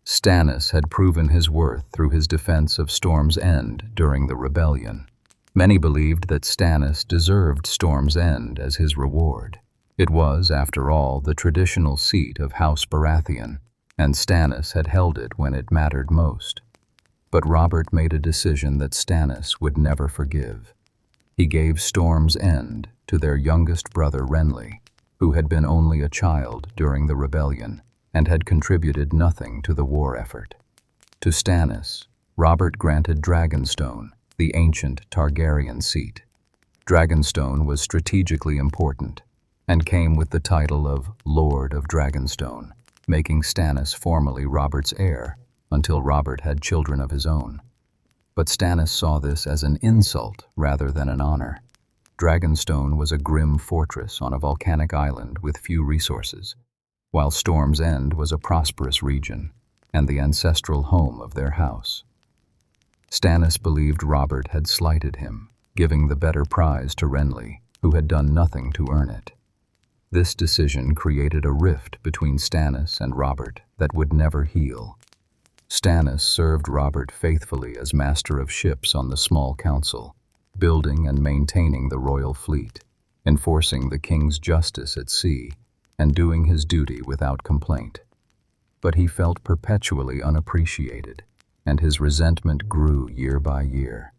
Stannis had proven his worth through his defense of Storm's End during the rebellion. Many believed that Stannis deserved Storm's End as his reward. It was, after all, the traditional seat of House Baratheon, and Stannis had held it when it mattered most. But Robert made a decision that Stannis would never forgive. He gave Storm's End to their youngest brother Renly, who had been only a child during the rebellion and had contributed nothing to the war effort. To Stannis, Robert granted Dragonstone, the ancient Targaryen seat. Dragonstone was strategically important and came with the title of Lord of Dragonstone, making Stannis formally Robert's heir until Robert had children of his own. But Stannis saw this as an insult rather than an honor. Dragonstone was a grim fortress on a volcanic island with few resources, while Storm's End was a prosperous region and the ancestral home of their house. Stannis believed Robert had slighted him, giving the better prize to Renly, who had done nothing to earn it. This decision created a rift between Stannis and Robert that would never heal. Stannis served Robert faithfully as master of ships on the small council, building and maintaining the royal fleet, enforcing the king's justice at sea, and doing his duty without complaint. But he felt perpetually unappreciated, and his resentment grew year by year.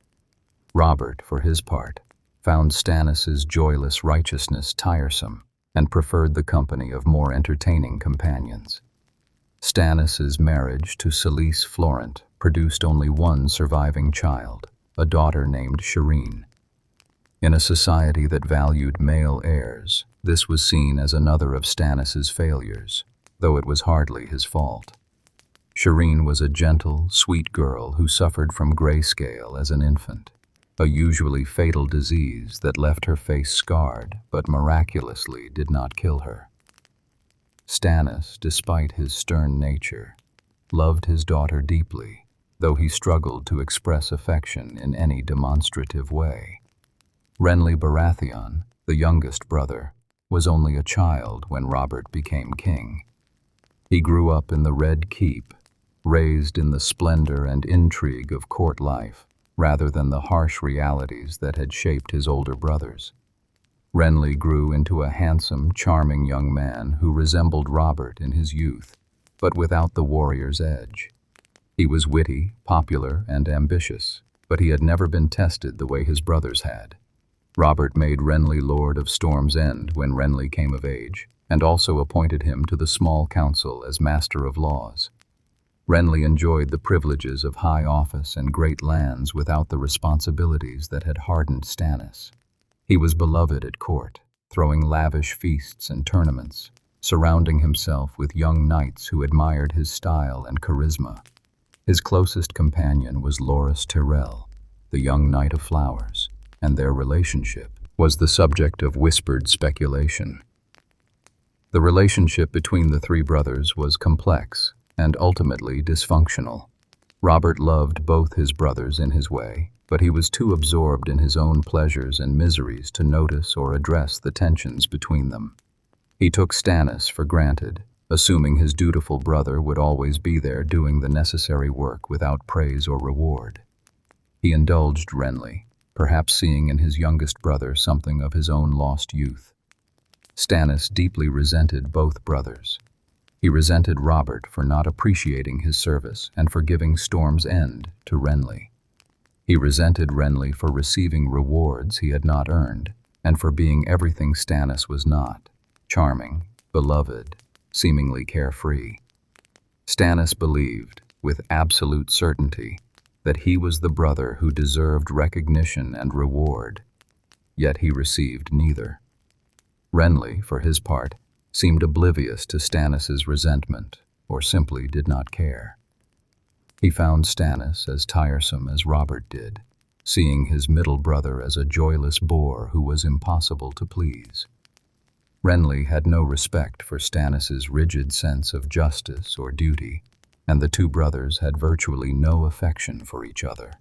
Robert, for his part, found Stannis's joyless righteousness tiresome and preferred the company of more entertaining companions. Stannis' marriage to Selyse Florent produced only one surviving child, a daughter named Shireen. In a society that valued male heirs, this was seen as another of Stannis' failures, though it was hardly his fault. Shireen was a gentle, sweet girl who suffered from grayscale as an infant, a usually fatal disease that left her face scarred but miraculously did not kill her. Stannis, despite his stern nature, loved his daughter deeply, though he struggled to express affection in any demonstrative way. Renly Baratheon, the youngest brother, was only a child when Robert became king. He grew up in the Red Keep, raised in the splendor and intrigue of court life, rather than the harsh realities that had shaped his older brothers. Renly grew into a handsome, charming young man who resembled Robert in his youth, but without the warrior's edge. He was witty, popular, and ambitious, but he had never been tested the way his brothers had. Robert made Renly Lord of Storm's End when Renly came of age, and also appointed him to the small council as Master of Laws. Renly enjoyed the privileges of high office and great lands without the responsibilities that had hardened Stannis. He was beloved at court, throwing lavish feasts and tournaments, surrounding himself with young knights who admired his style and charisma. His closest companion was Loras Tyrell, the young Knight of Flowers, and their relationship was the subject of whispered speculation. The relationship between the three brothers was complex and ultimately dysfunctional. Robert loved both his brothers in his way, but he was too absorbed in his own pleasures and miseries to notice or address the tensions between them. He took Stannis for granted, assuming his dutiful brother would always be there doing the necessary work without praise or reward. He indulged Renly, perhaps seeing in his youngest brother something of his own lost youth. Stannis deeply resented both brothers. He resented Robert for not appreciating his service and for giving Storm's End to Renly. He resented Renly for receiving rewards he had not earned, and for being everything Stannis was not: charming, beloved, seemingly carefree. Stannis believed, with absolute certainty, that he was the brother who deserved recognition and reward, yet he received neither. Renly, for his part, seemed oblivious to Stannis' resentment, or simply did not care. He found Stannis as tiresome as Robert did, seeing his middle brother as a joyless bore who was impossible to please. Renly had no respect for Stannis' rigid sense of justice or duty, and the two brothers had virtually no affection for each other.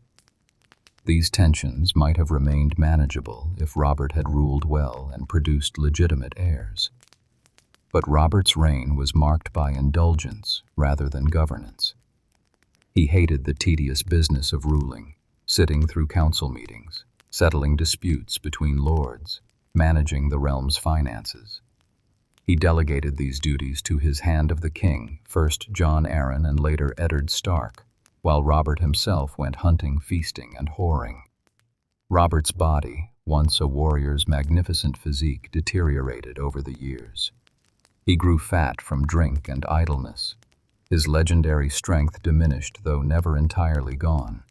These tensions might have remained manageable if Robert had ruled well and produced legitimate heirs. But Robert's reign was marked by indulgence rather than governance. He hated the tedious business of ruling, sitting through council meetings, settling disputes between lords, managing the realm's finances. He delegated these duties to his Hand of the King, first Jon Arryn and later Eddard Stark, while Robert himself went hunting, feasting, and whoring. Robert's body, once a warrior's magnificent physique, deteriorated over the years. He grew fat from drink and idleness. His legendary strength diminished, though never entirely gone.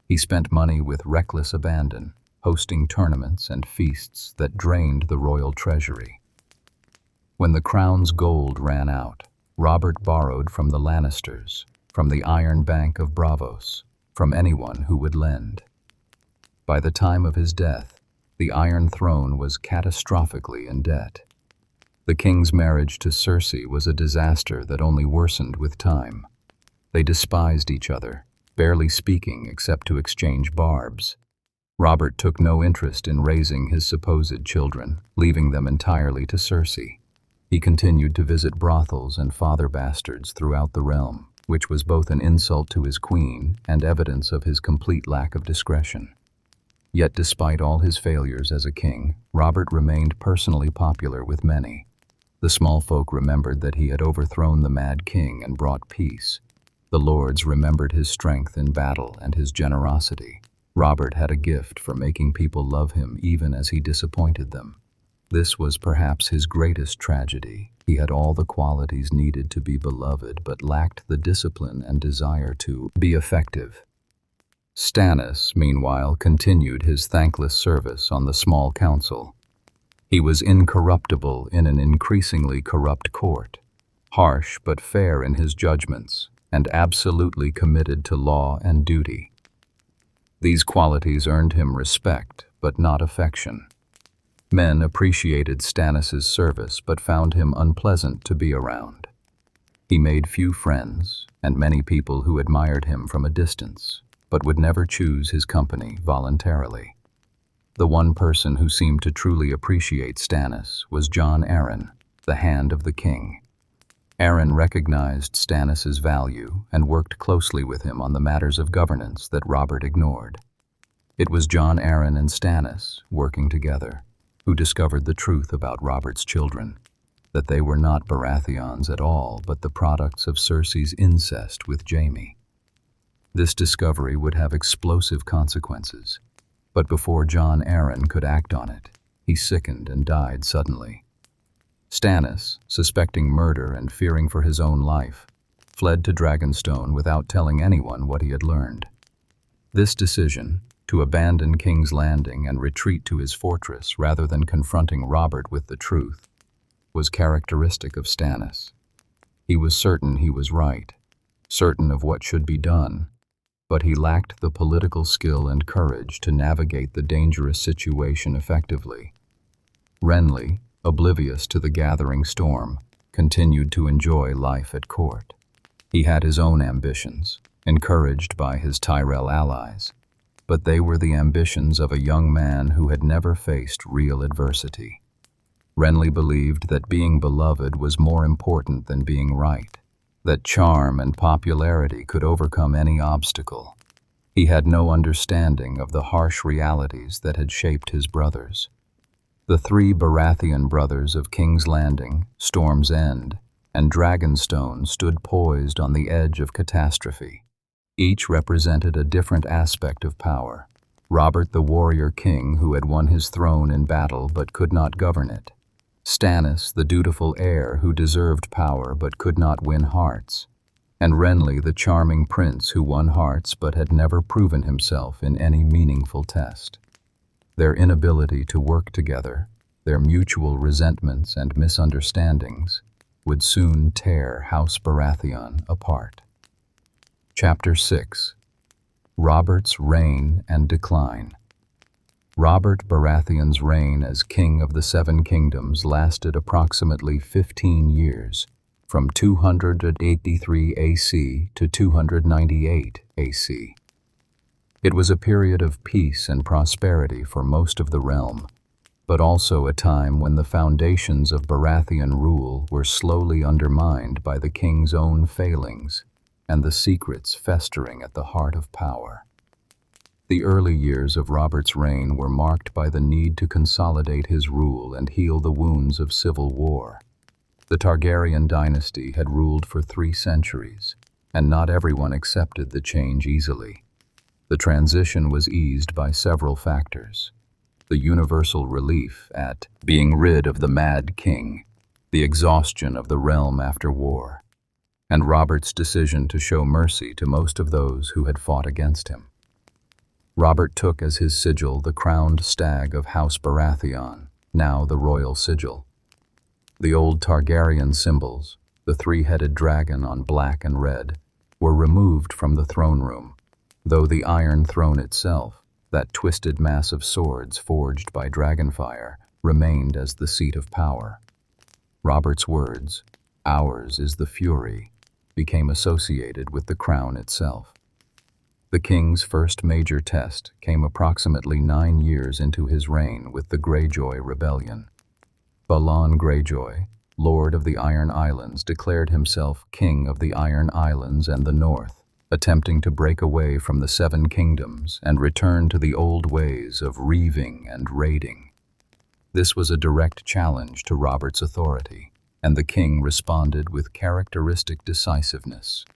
He spent money with reckless abandon, hosting tournaments and feasts that drained the royal treasury. When the crown's gold ran out, Robert borrowed from the Lannisters, from the Iron Bank of Braavos, from anyone who would lend. By the time of his death, the Iron Throne was catastrophically in debt. The king's marriage to Cersei was a disaster that only worsened with time. They despised each other, barely speaking except to exchange barbs. Robert took no interest in raising his supposed children, leaving them entirely to Cersei. He continued to visit brothels and father bastards throughout the realm, which was both an insult to his queen and evidence of his complete lack of discretion. Yet despite all his failures as a king, Robert remained personally popular with many. The small folk remembered that he had overthrown the Mad King and brought peace. The lords remembered his strength in battle and his generosity. Robert had a gift for making people love him even as he disappointed them. This was perhaps his greatest tragedy. He had all the qualities needed to be beloved, but lacked the discipline and desire to be effective. Stannis, meanwhile, continued his thankless service on the small council. He was incorruptible in an increasingly corrupt court, harsh but fair in his judgments, and absolutely committed to law and duty. These qualities earned him respect, but not affection. Men appreciated Stannis's service, but found him unpleasant to be around. He made few friends, and many people who admired him from a distance, but would never choose his company voluntarily. The one person who seemed to truly appreciate Stannis was Jon Arryn, the Hand of the King. Arryn recognized Stannis's value and worked closely with him on the matters of governance that Robert ignored. It was Jon Arryn and Stannis, working together, who discovered the truth about Robert's children, that they were not Baratheons at all, but the products of Cersei's incest with Jaime. This discovery would have explosive consequences, but before Jon Arryn could act on it, he sickened and died suddenly. Stannis, suspecting murder and fearing for his own life, fled to Dragonstone without telling anyone what he had learned. This decision, to abandon King's Landing and retreat to his fortress rather than confronting Robert with the truth, was characteristic of Stannis. He was certain he was right, certain of what should be done, but he lacked the political skill and courage to navigate the dangerous situation effectively. Renly, oblivious to the gathering storm, continued to enjoy life at court. He had his own ambitions, encouraged by his Tyrell allies, but they were the ambitions of a young man who had never faced real adversity. Renly believed that being beloved was more important than being right, that charm and popularity could overcome any obstacle. He had no understanding of the harsh realities that had shaped his brothers. The three Baratheon brothers of King's Landing, Storm's End, and Dragonstone stood poised on the edge of catastrophe. Each represented a different aspect of power. Robert, the warrior king who had won his throne in battle but could not govern it. Stannis, the dutiful heir who deserved power but could not win hearts. And Renly, the charming prince who won hearts but had never proven himself in any meaningful test. Their inability to work together, their mutual resentments and misunderstandings, would soon tear House Baratheon apart. Chapter 6. Robert's Reign and Decline. Robert Baratheon's reign as King of the Seven Kingdoms lasted approximately 15 years, from 283 AC to 298 AC. It was a period of peace and prosperity for most of the realm, but also a time when the foundations of Baratheon rule were slowly undermined by the king's own failings and the secrets festering at the heart of power. The early years of Robert's reign were marked by the need to consolidate his rule and heal the wounds of civil war. The Targaryen dynasty had ruled for 3 centuries, and not everyone accepted the change easily. The transition was eased by several factors: the universal relief at being rid of the Mad King, the exhaustion of the realm after war, and Robert's decision to show mercy to most of those who had fought against him. Robert took as his sigil the crowned stag of House Baratheon, now the royal sigil. The old Targaryen symbols, the 3-headed dragon on black and red, were removed from the throne room, though the Iron Throne itself, that twisted mass of swords forged by dragonfire, remained as the seat of power. Robert's words, "Ours is the fury," became associated with the crown itself. The king's first major test came approximately 9 years into his reign with the Greyjoy Rebellion. Balon Greyjoy, Lord of the Iron Islands, declared himself King of the Iron Islands and the North, attempting to break away from the Seven Kingdoms and return to the old ways of reaving and raiding. This was a direct challenge to Robert's authority, and the king responded with characteristic decisiveness.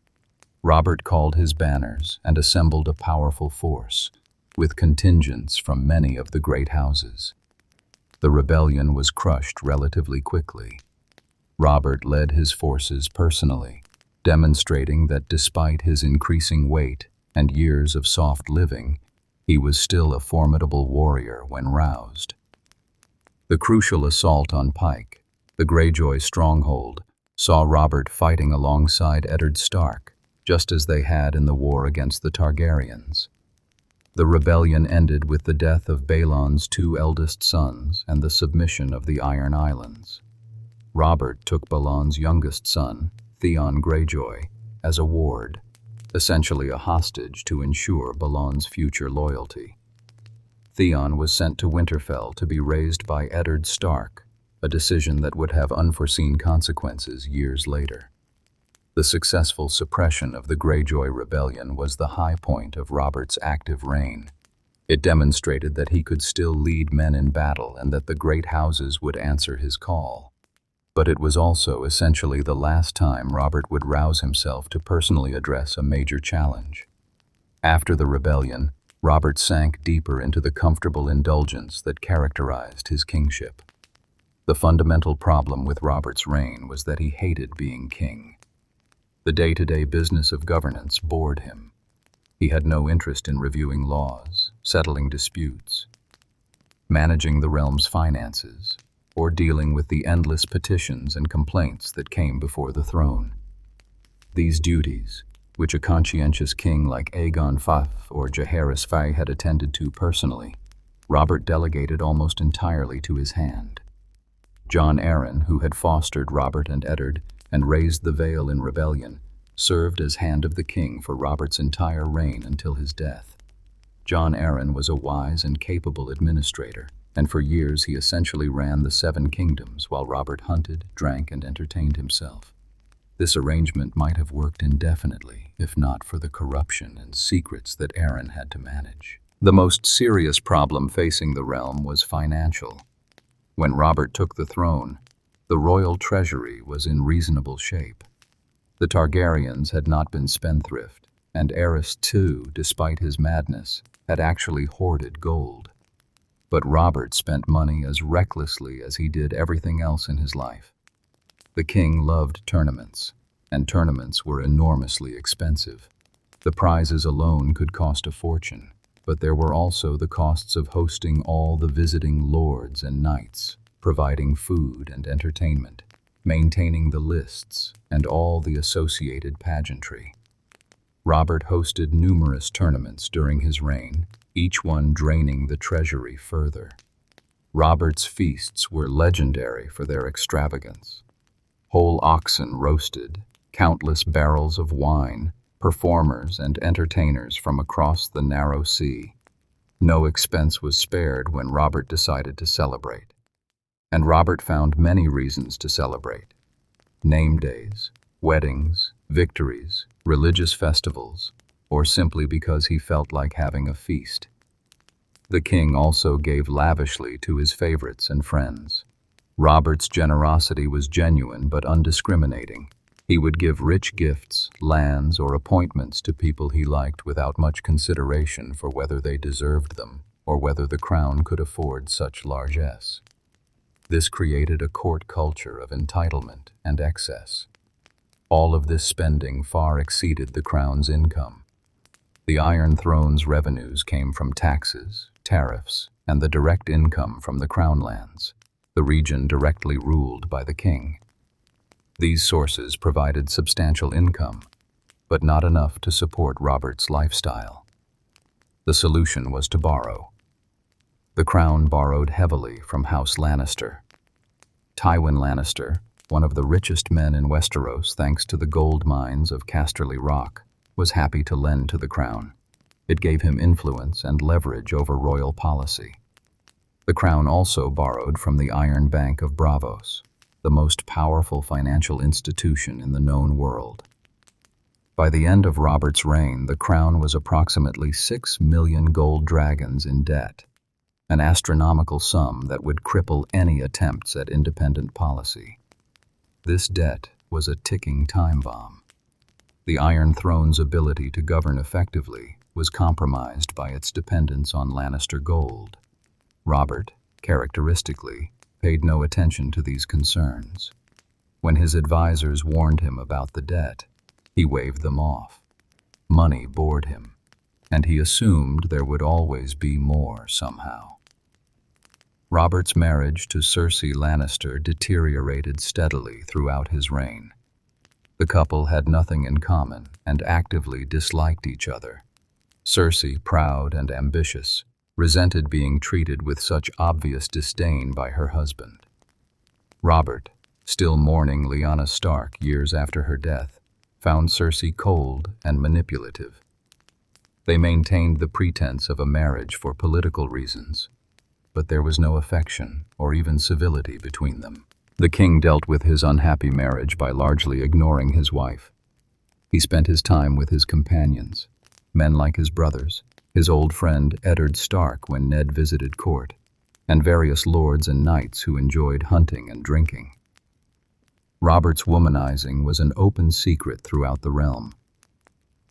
Robert called his banners and assembled a powerful force, with contingents from many of the great houses. The rebellion was crushed relatively quickly. Robert led his forces personally, demonstrating that despite his increasing weight and years of soft living, he was still a formidable warrior when roused. The crucial assault on Pike, the Greyjoy stronghold, saw Robert fighting alongside Eddard Stark, just as they had in the war against the Targaryens. The rebellion ended with the death of Balon's two eldest sons and the submission of the Iron Islands. Robert took Balon's youngest son, Theon Greyjoy, as a ward, essentially a hostage to ensure Balon's future loyalty. Theon was sent to Winterfell to be raised by Eddard Stark, a decision that would have unforeseen consequences years later. The successful suppression of the Greyjoy rebellion was the high point of Robert's active reign. It demonstrated that he could still lead men in battle and that the great houses would answer his call. But it was also essentially the last time Robert would rouse himself to personally address a major challenge. After the rebellion, Robert sank deeper into the comfortable indulgence that characterized his kingship. The fundamental problem with Robert's reign was that he hated being king. The day-to-day business of governance bored him. He had no interest in reviewing laws, settling disputes, managing the realm's finances, or dealing with the endless petitions and complaints that came before the throne. These duties, which a conscientious king like Aegon or Jaehaerys had attended to personally, Robert delegated almost entirely to his hand. Jon Arryn, who had fostered Robert and Eddard and raised the Vale in rebellion, served as hand of the king for Robert's entire reign until his death. Jon Arryn was a wise and capable administrator, and for years he essentially ran the Seven Kingdoms while Robert hunted, drank, and entertained himself. This arrangement might have worked indefinitely, if not for the corruption and secrets that Arryn had to manage. The most serious problem facing the realm was financial. When Robert took the throne, the royal treasury was in reasonable shape. The Targaryens had not been spendthrift, and Aerys too, despite his madness, had actually hoarded gold. But Robert spent money as recklessly as he did everything else in his life. The king loved tournaments, and tournaments were enormously expensive. The prizes alone could cost a fortune, but there were also the costs of hosting all the visiting lords and knights, providing food and entertainment, maintaining the lists, and all the associated pageantry. Robert hosted numerous tournaments during his reign, each one draining the treasury further. Robert's feasts were legendary for their extravagance. Whole oxen roasted, countless barrels of wine, performers and entertainers from across the narrow sea. No expense was spared when Robert decided to celebrate. And Robert found many reasons to celebrate. Name days, weddings, victories, religious festivals, or simply because he felt like having a feast. The king also gave lavishly to his favorites and friends. Robert's generosity was genuine but undiscriminating. He would give rich gifts, lands, or appointments to people he liked without much consideration for whether they deserved them or whether the crown could afford such largesse. This created a court culture of entitlement and excess. All of this spending far exceeded the crown's income. The Iron Throne's revenues came from taxes, tariffs, and the direct income from the Crown lands, the region directly ruled by the king. These sources provided substantial income, but not enough to support Robert's lifestyle. The solution was to borrow. The crown borrowed heavily from House Lannister. Tywin Lannister, one of the richest men in Westeros thanks to the gold mines of Casterly Rock, was happy to lend to the crown. It gave him influence and leverage over royal policy. The crown also borrowed from the Iron Bank of Braavos, the most powerful financial institution in the known world. By the end of Robert's reign, the crown was approximately 6 million gold dragons in debt, an astronomical sum that would cripple any attempts at independent policy. This debt was a ticking time bomb. The Iron Throne's ability to govern effectively was compromised by its dependence on Lannister gold. Robert, characteristically, paid no attention to these concerns. When his advisors warned him about the debt, he waved them off. Money bored him, and he assumed there would always be more somehow. Robert's marriage to Cersei Lannister deteriorated steadily throughout his reign. The couple had nothing in common and actively disliked each other. Cersei, proud and ambitious, resented being treated with such obvious disdain by her husband. Robert, still mourning Lyanna Stark years after her death, found Cersei cold and manipulative. They maintained the pretense of a marriage for political reasons, but there was no affection or even civility between them. The king dealt with his unhappy marriage by largely ignoring his wife. He spent his time with his companions, men like his brothers, his old friend Eddard Stark when Ned visited court, and various lords and knights who enjoyed hunting and drinking. Robert's womanizing was an open secret throughout the realm.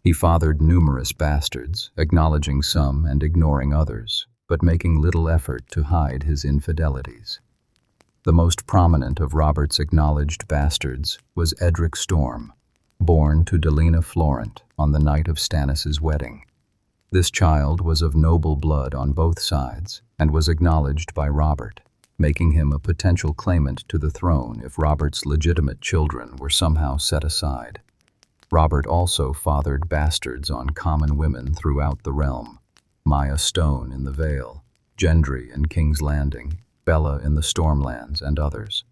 He fathered numerous bastards, acknowledging some and ignoring others, but making little effort to hide his infidelities. The most prominent of Robert's acknowledged bastards was Edric Storm, born to Delena Florent on the night of Stannis' wedding. This child was of noble blood on both sides and was acknowledged by Robert, making him a potential claimant to the throne if Robert's legitimate children were somehow set aside. Robert also fathered bastards on common women throughout the realm: Maya Stone in the Vale, Gendry in King's Landing, Bella in the Stormlands, and others.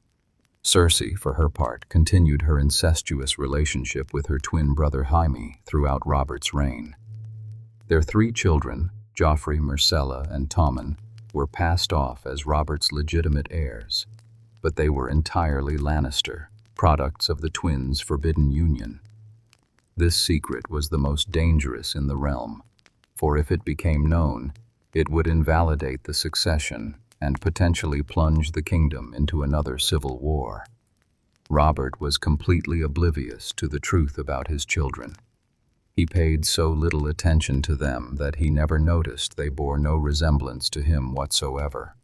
Cersei, for her part, continued her incestuous relationship with her twin brother Jaime throughout Robert's reign. Their 3 children, Joffrey, Myrcella, and Tommen, were passed off as Robert's legitimate heirs, but they were entirely Lannister, products of the twins' forbidden union. This secret was the most dangerous in the realm, for if it became known, it would invalidate the succession and potentially plunge the kingdom into another civil war. Robert was completely oblivious to the truth about his children. He paid so little attention to them that he never noticed they bore no resemblance to him whatsoever.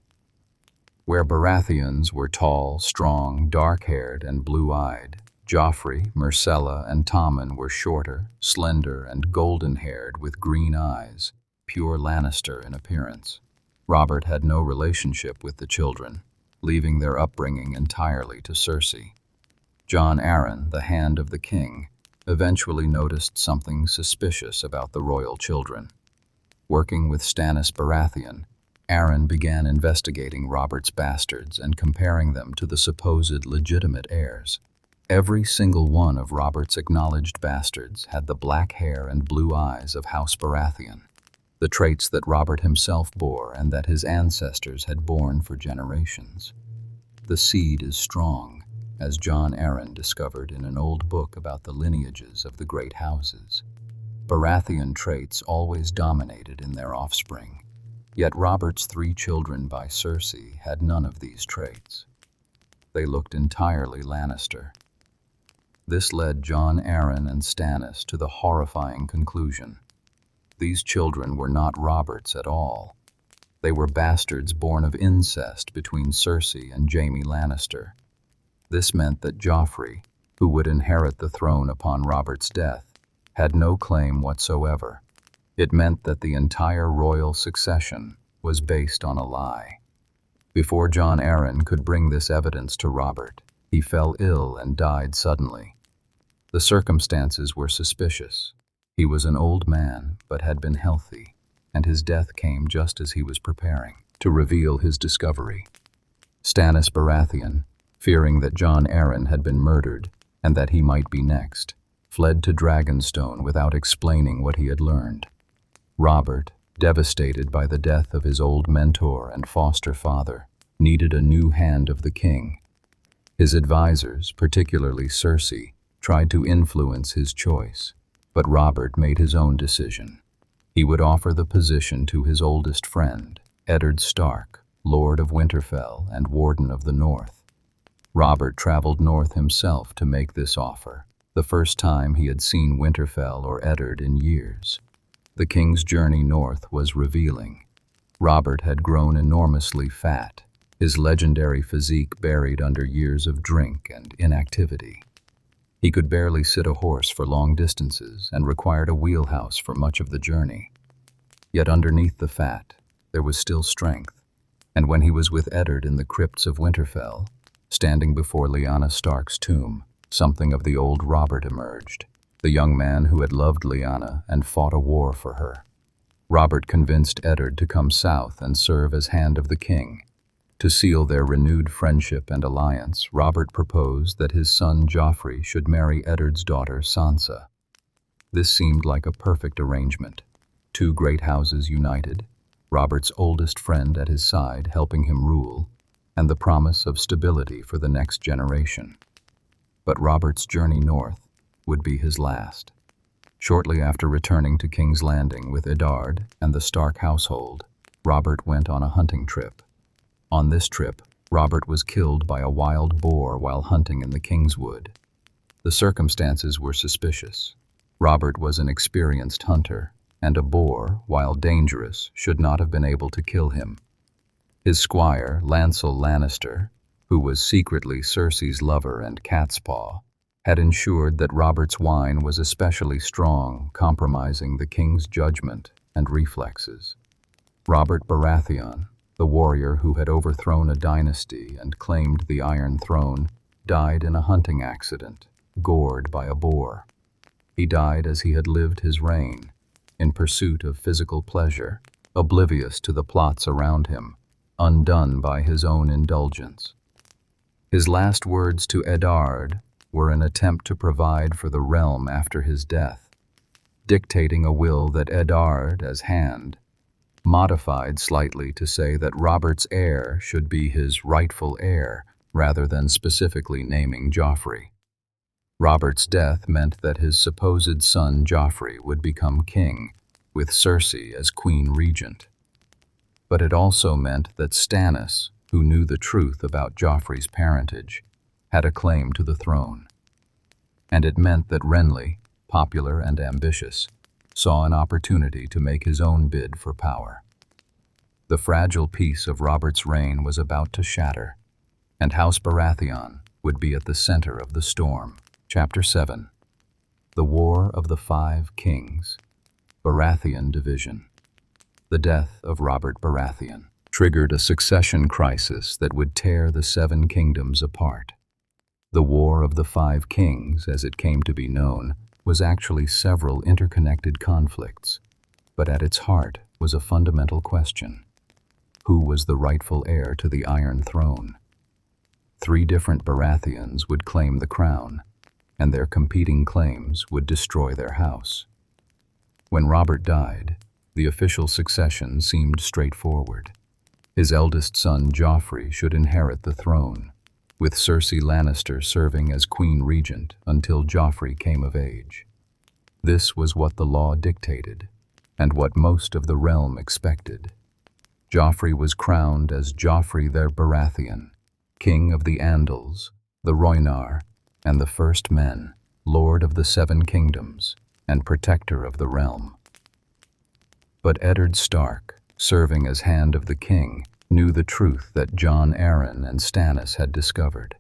Where Baratheons were tall, strong, dark-haired, and blue-eyed, Joffrey, Myrcella, and Tommen were shorter, slender, and golden-haired with green eyes, pure Lannister in appearance. Robert had no relationship with the children, leaving their upbringing entirely to Cersei. Jon Arryn, the Hand of the King, eventually noticed something suspicious about the royal children. Working with Stannis Baratheon, Arryn began investigating Robert's bastards and comparing them to the supposed legitimate heirs. Every single one of Robert's acknowledged bastards had the black hair and blue eyes of House Baratheon, the traits that Robert himself bore and that his ancestors had borne for generations. The seed is strong, as Jon Arryn discovered in an old book about the lineages of the Great Houses. Baratheon traits always dominated in their offspring, yet Robert's 3 children by Cersei had none of these traits. They looked entirely Lannister. This led Jon Arryn and Stannis to the horrifying conclusion: these children were not Robert's at all. They were bastards born of incest between Cersei and Jaime Lannister. This meant that Joffrey, who would inherit the throne upon Robert's death, had no claim whatsoever. It meant that the entire royal succession was based on a lie. Before Jon Arryn could bring this evidence to Robert, he fell ill and died suddenly. The circumstances were suspicious. He was an old man, but had been healthy, and his death came just as he was preparing to reveal his discovery. Stannis Baratheon, fearing that Jon Arryn had been murdered and that he might be next, fled to Dragonstone without explaining what he had learned. Robert, devastated by the death of his old mentor and foster father, needed a new Hand of the King. His advisors, particularly Cersei, tried to influence his choice, but Robert made his own decision. He would offer the position to his oldest friend, Eddard Stark, Lord of Winterfell and Warden of the North. Robert traveled north himself to make this offer, the first time he had seen Winterfell or Eddard in years. The king's journey north was revealing. Robert had grown enormously fat his legendary physique buried under years of drink and inactivity. He could barely sit a horse for long distances and required a wheelhouse for much of the journey. Yet underneath the fat, there was still strength, and when he was with Eddard in the crypts of Winterfell, standing before Lyanna Stark's tomb, something of the old Robert emerged, the young man who had loved Lyanna and fought a war for her. Robert convinced Eddard to come south and serve as Hand of the King. To seal their renewed friendship and alliance, Robert proposed that his son Joffrey should marry Eddard's daughter Sansa. This seemed like a perfect arrangement. Two great houses united, Robert's oldest friend at his side helping him rule, and the promise of stability for the next generation. But Robert's journey north would be his last. Shortly after returning to King's Landing with Eddard and the Stark household, Robert went on a hunting trip. On this trip, Robert was killed by a wild boar while hunting in the Kingswood. The circumstances were suspicious. Robert was an experienced hunter, and a boar, while dangerous, should not have been able to kill him. His squire, Lancel Lannister, who was secretly Cersei's lover and catspaw, had ensured that Robert's wine was especially strong, compromising the king's judgment and reflexes. Robert Baratheon, the warrior who had overthrown a dynasty and claimed the Iron Throne, died in a hunting accident, gored by a boar. He died as he had lived his reign, in pursuit of physical pleasure, oblivious to the plots around him, undone by his own indulgence. His last words to Eddard were an attempt to provide for the realm after his death, dictating a will that Eddard, as Hand, modified slightly to say that Robert's heir should be his rightful heir, rather than specifically naming Joffrey. Robert's death meant that his supposed son Joffrey would become king, with Cersei as queen regent. But it also meant that Stannis, who knew the truth about Joffrey's parentage, had a claim to the throne. And it meant that Renly, popular and ambitious, saw an opportunity to make his own bid for power. The fragile peace of Robert's reign was about to shatter, and House Baratheon would be at the center of the storm. Chapter 7. The War of the Five Kings. Baratheon Division. The death of Robert Baratheon triggered a succession crisis that would tear the Seven Kingdoms apart. The War of the Five Kings, as it came to be known, was actually several interconnected conflicts, but at its heart was a fundamental question. Who was the rightful heir to the Iron Throne? 3 different Baratheons would claim the crown, and their competing claims would destroy their house. When Robert died, the official succession seemed straightforward. His eldest son Joffrey should inherit the throne, with Cersei Lannister serving as queen regent until Joffrey came of age. This was what the law dictated, and what most of the realm expected. Joffrey was crowned as Joffrey the Baratheon, king of the Andals, the Rhoynar, and the First Men, lord of the Seven Kingdoms, and protector of the realm. But Eddard Stark, serving as Hand of the King, knew the truth that Jon Arryn and Stannis had discovered.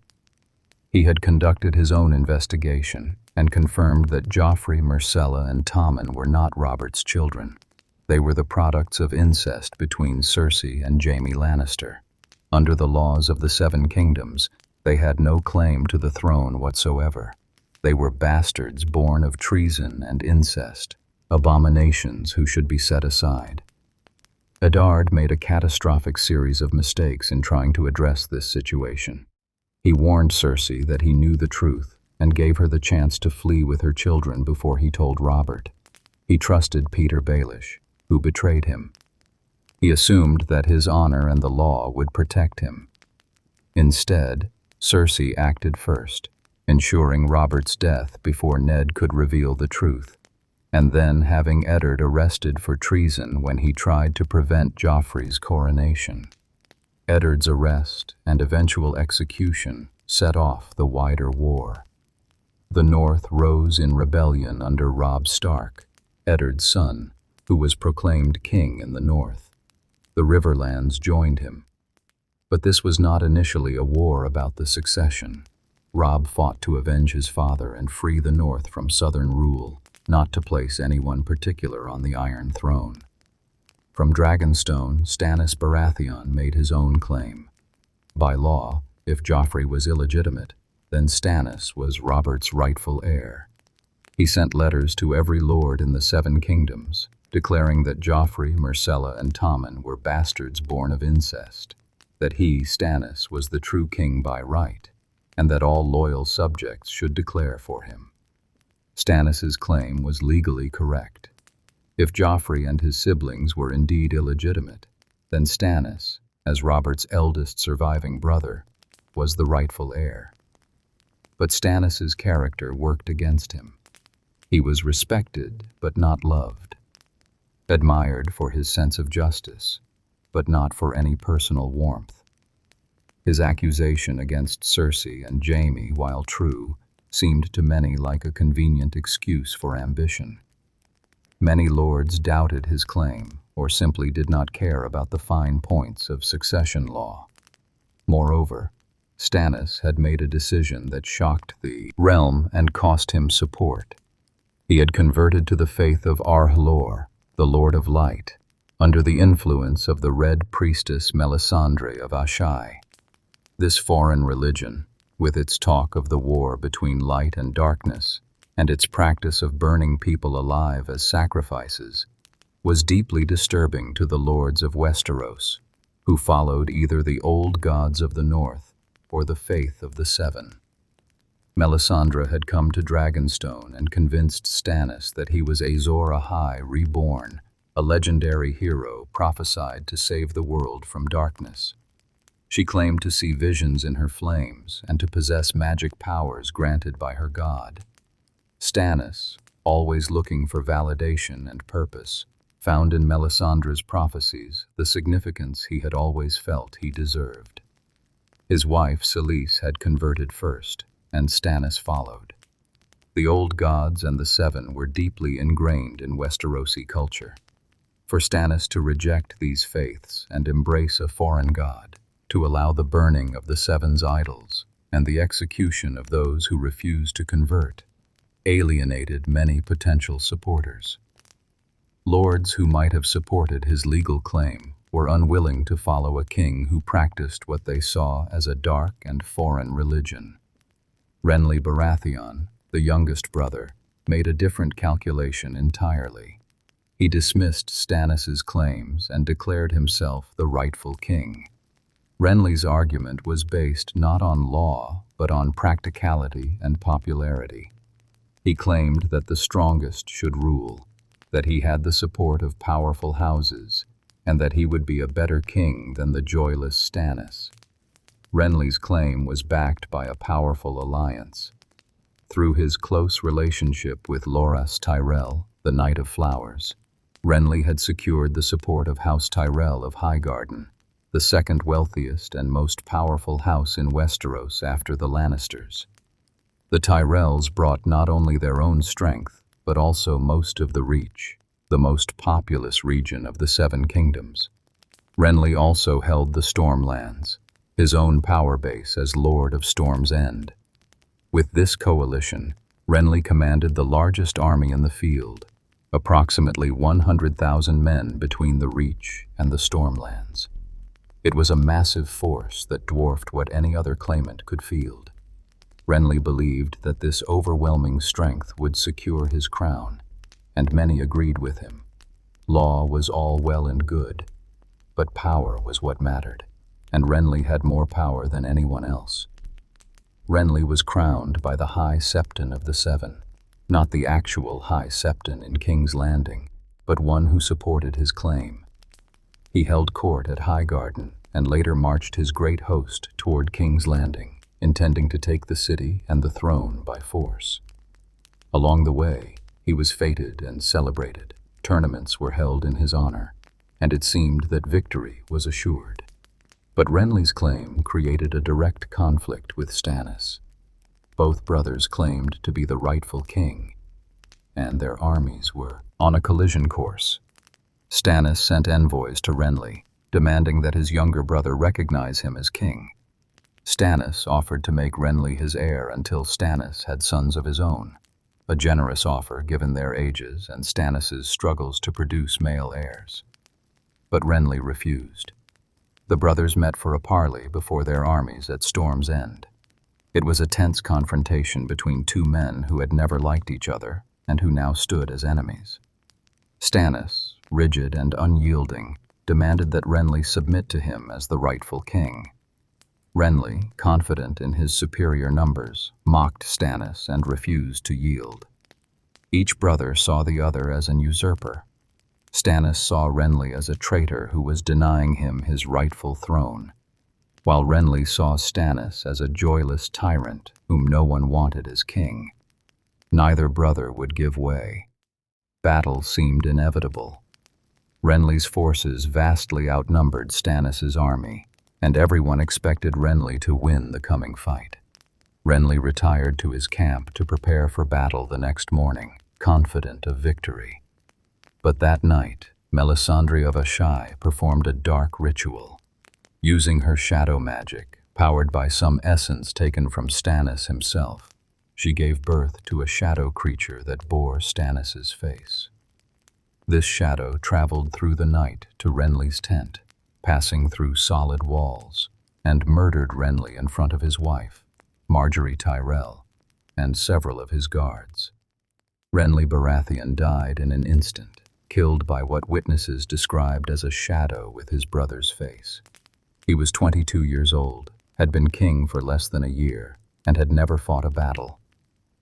He had conducted his own investigation and confirmed that Joffrey, Myrcella, and Tommen were not Robert's children. They were the products of incest between Cersei and Jaime Lannister. Under the laws of the Seven Kingdoms, they had no claim to the throne whatsoever. They were bastards born of treason and incest, abominations who should be set aside. Eddard made a catastrophic series of mistakes in trying to address this situation. He warned Cersei that he knew the truth and gave her the chance to flee with her children before he told Robert. He trusted Petyr Baelish, who betrayed him. He assumed that his honor and the law would protect him. Instead, Cersei acted first, ensuring Robert's death before Ned could reveal the truth, and then having Eddard arrested for treason when he tried to prevent Joffrey's coronation. Eddard's arrest and eventual execution set off the wider war. The North rose in rebellion under Robb Stark, Eddard's son, who was proclaimed king in the North. The Riverlands joined him. But this was not initially a war about the succession. Robb fought to avenge his father and free the North from southern rule, not to place anyone particular on the Iron Throne. From Dragonstone, Stannis Baratheon made his own claim. By law, if Joffrey was illegitimate, then Stannis was Robert's rightful heir. He sent letters to every lord in the Seven Kingdoms, declaring that Joffrey, Myrcella, and Tommen were bastards born of incest, that he, Stannis, was the true king by right, and that all loyal subjects should declare for him. Stannis's claim was legally correct. If Joffrey and his siblings were indeed illegitimate, then Stannis, as Robert's eldest surviving brother, was the rightful heir. But Stannis's character worked against him. He was respected but not loved, admired for his sense of justice, but not for any personal warmth. His accusation against Cersei and Jaime, while true, seemed to many like a convenient excuse for ambition. Many lords doubted his claim, or simply did not care about the fine points of succession law. Moreover, Stannis had made a decision that shocked the realm and cost him support. He had converted to the faith of Ar-Halor, the Lord of Light, under the influence of the Red Priestess Melisandre of Ashai. This foreign religion, with its talk of the war between light and darkness, and its practice of burning people alive as sacrifices, was deeply disturbing to the lords of Westeros, who followed either the old gods of the north or the faith of the Seven. Melisandre had come to Dragonstone and convinced Stannis that he was Azor Ahai reborn, a legendary hero prophesied to save the world from darkness. She claimed to see visions in her flames and to possess magic powers granted by her god. Stannis, always looking for validation and purpose, found in Melisandre's prophecies the significance he had always felt he deserved. His wife, Selyse, had converted first, and Stannis followed. The old gods and the Seven were deeply ingrained in Westerosi culture. For Stannis to reject these faiths and embrace a foreign god, to allow the burning of the Seven's idols and the execution of those who refused to convert, alienated many potential supporters. Lords who might have supported his legal claim were unwilling to follow a king who practiced what they saw as a dark and foreign religion. Renly Baratheon, the youngest brother, made a different calculation entirely. He dismissed Stannis's claims and declared himself the rightful king. Renly's argument was based not on law, but on practicality and popularity. He claimed that the strongest should rule, that he had the support of powerful houses, and that he would be a better king than the joyless Stannis. Renly's claim was backed by a powerful alliance. Through his close relationship with Loras Tyrell, the Knight of Flowers, Renly had secured the support of House Tyrell of Highgarden, the second wealthiest and most powerful house in Westeros after the Lannisters. The Tyrells brought not only their own strength, but also most of the Reach, the most populous region of the Seven Kingdoms. Renly also held the Stormlands, his own power base as Lord of Storm's End. With this coalition, Renly commanded the largest army in the field, approximately 100,000 men between the Reach and the Stormlands. It was a massive force that dwarfed what any other claimant could field. Renly believed that this overwhelming strength would secure his crown, and many agreed with him. Law was all well and good, but power was what mattered, and Renly had more power than anyone else. Renly was crowned by the High Septon of the Seven, not the actual High Septon in King's Landing, but one who supported his claim. He held court at Highgarden and later marched his great host toward King's Landing, intending to take the city and the throne by force. Along the way, he was feted and celebrated. Tournaments were held in his honor, and it seemed that victory was assured. But Renly's claim created a direct conflict with Stannis. Both brothers claimed to be the rightful king, and their armies were on a collision course. Stannis sent envoys to Renly, demanding that his younger brother recognize him as king. Stannis offered to make Renly his heir until Stannis had sons of his own, a generous offer given their ages and Stannis's struggles to produce male heirs. But Renly refused. The brothers met for a parley before their armies at Storm's End. It was a tense confrontation between two men who had never liked each other and who now stood as enemies. Stannis, rigid and unyielding, demanded that Renly submit to him as the rightful king. Renly, confident in his superior numbers, mocked Stannis and refused to yield. Each brother saw the other as an usurper. Stannis saw Renly as a traitor who was denying him his rightful throne, while Renly saw Stannis as a joyless tyrant whom no one wanted as king. Neither brother would give way. Battle seemed inevitable. Renly's forces vastly outnumbered Stannis's army, and everyone expected Renly to win the coming fight. Renly retired to his camp to prepare for battle the next morning, confident of victory. But that night, Melisandre of Asshai performed a dark ritual. Using her shadow magic, powered by some essence taken from Stannis himself, she gave birth to a shadow creature that bore Stannis's face. This shadow traveled through the night to Renly's tent, passing through solid walls, and murdered Renly in front of his wife, Margaery Tyrell, and several of his guards. Renly Baratheon died in an instant, killed by what witnesses described as a shadow with his brother's face. He was 22 years old, had been king for less than a year, and had never fought a battle.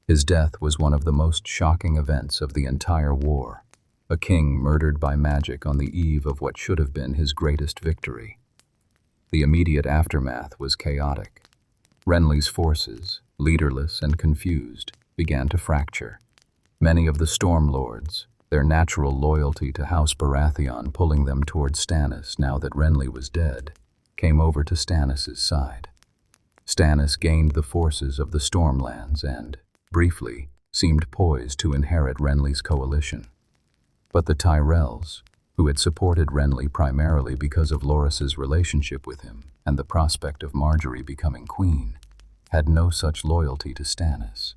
His death was one of the most shocking events of the entire war. A king murdered by magic on the eve of what should have been his greatest victory. The immediate aftermath was chaotic. Renly's forces, leaderless and confused, began to fracture. Many of the Stormlords, their natural loyalty to House Baratheon pulling them toward Stannis now that Renly was dead, came over to Stannis' side. Stannis gained the forces of the Stormlands and, briefly, seemed poised to inherit Renly's coalition. But the Tyrells, who had supported Renly primarily because of Loras's relationship with him and the prospect of Margaery becoming queen, had no such loyalty to Stannis.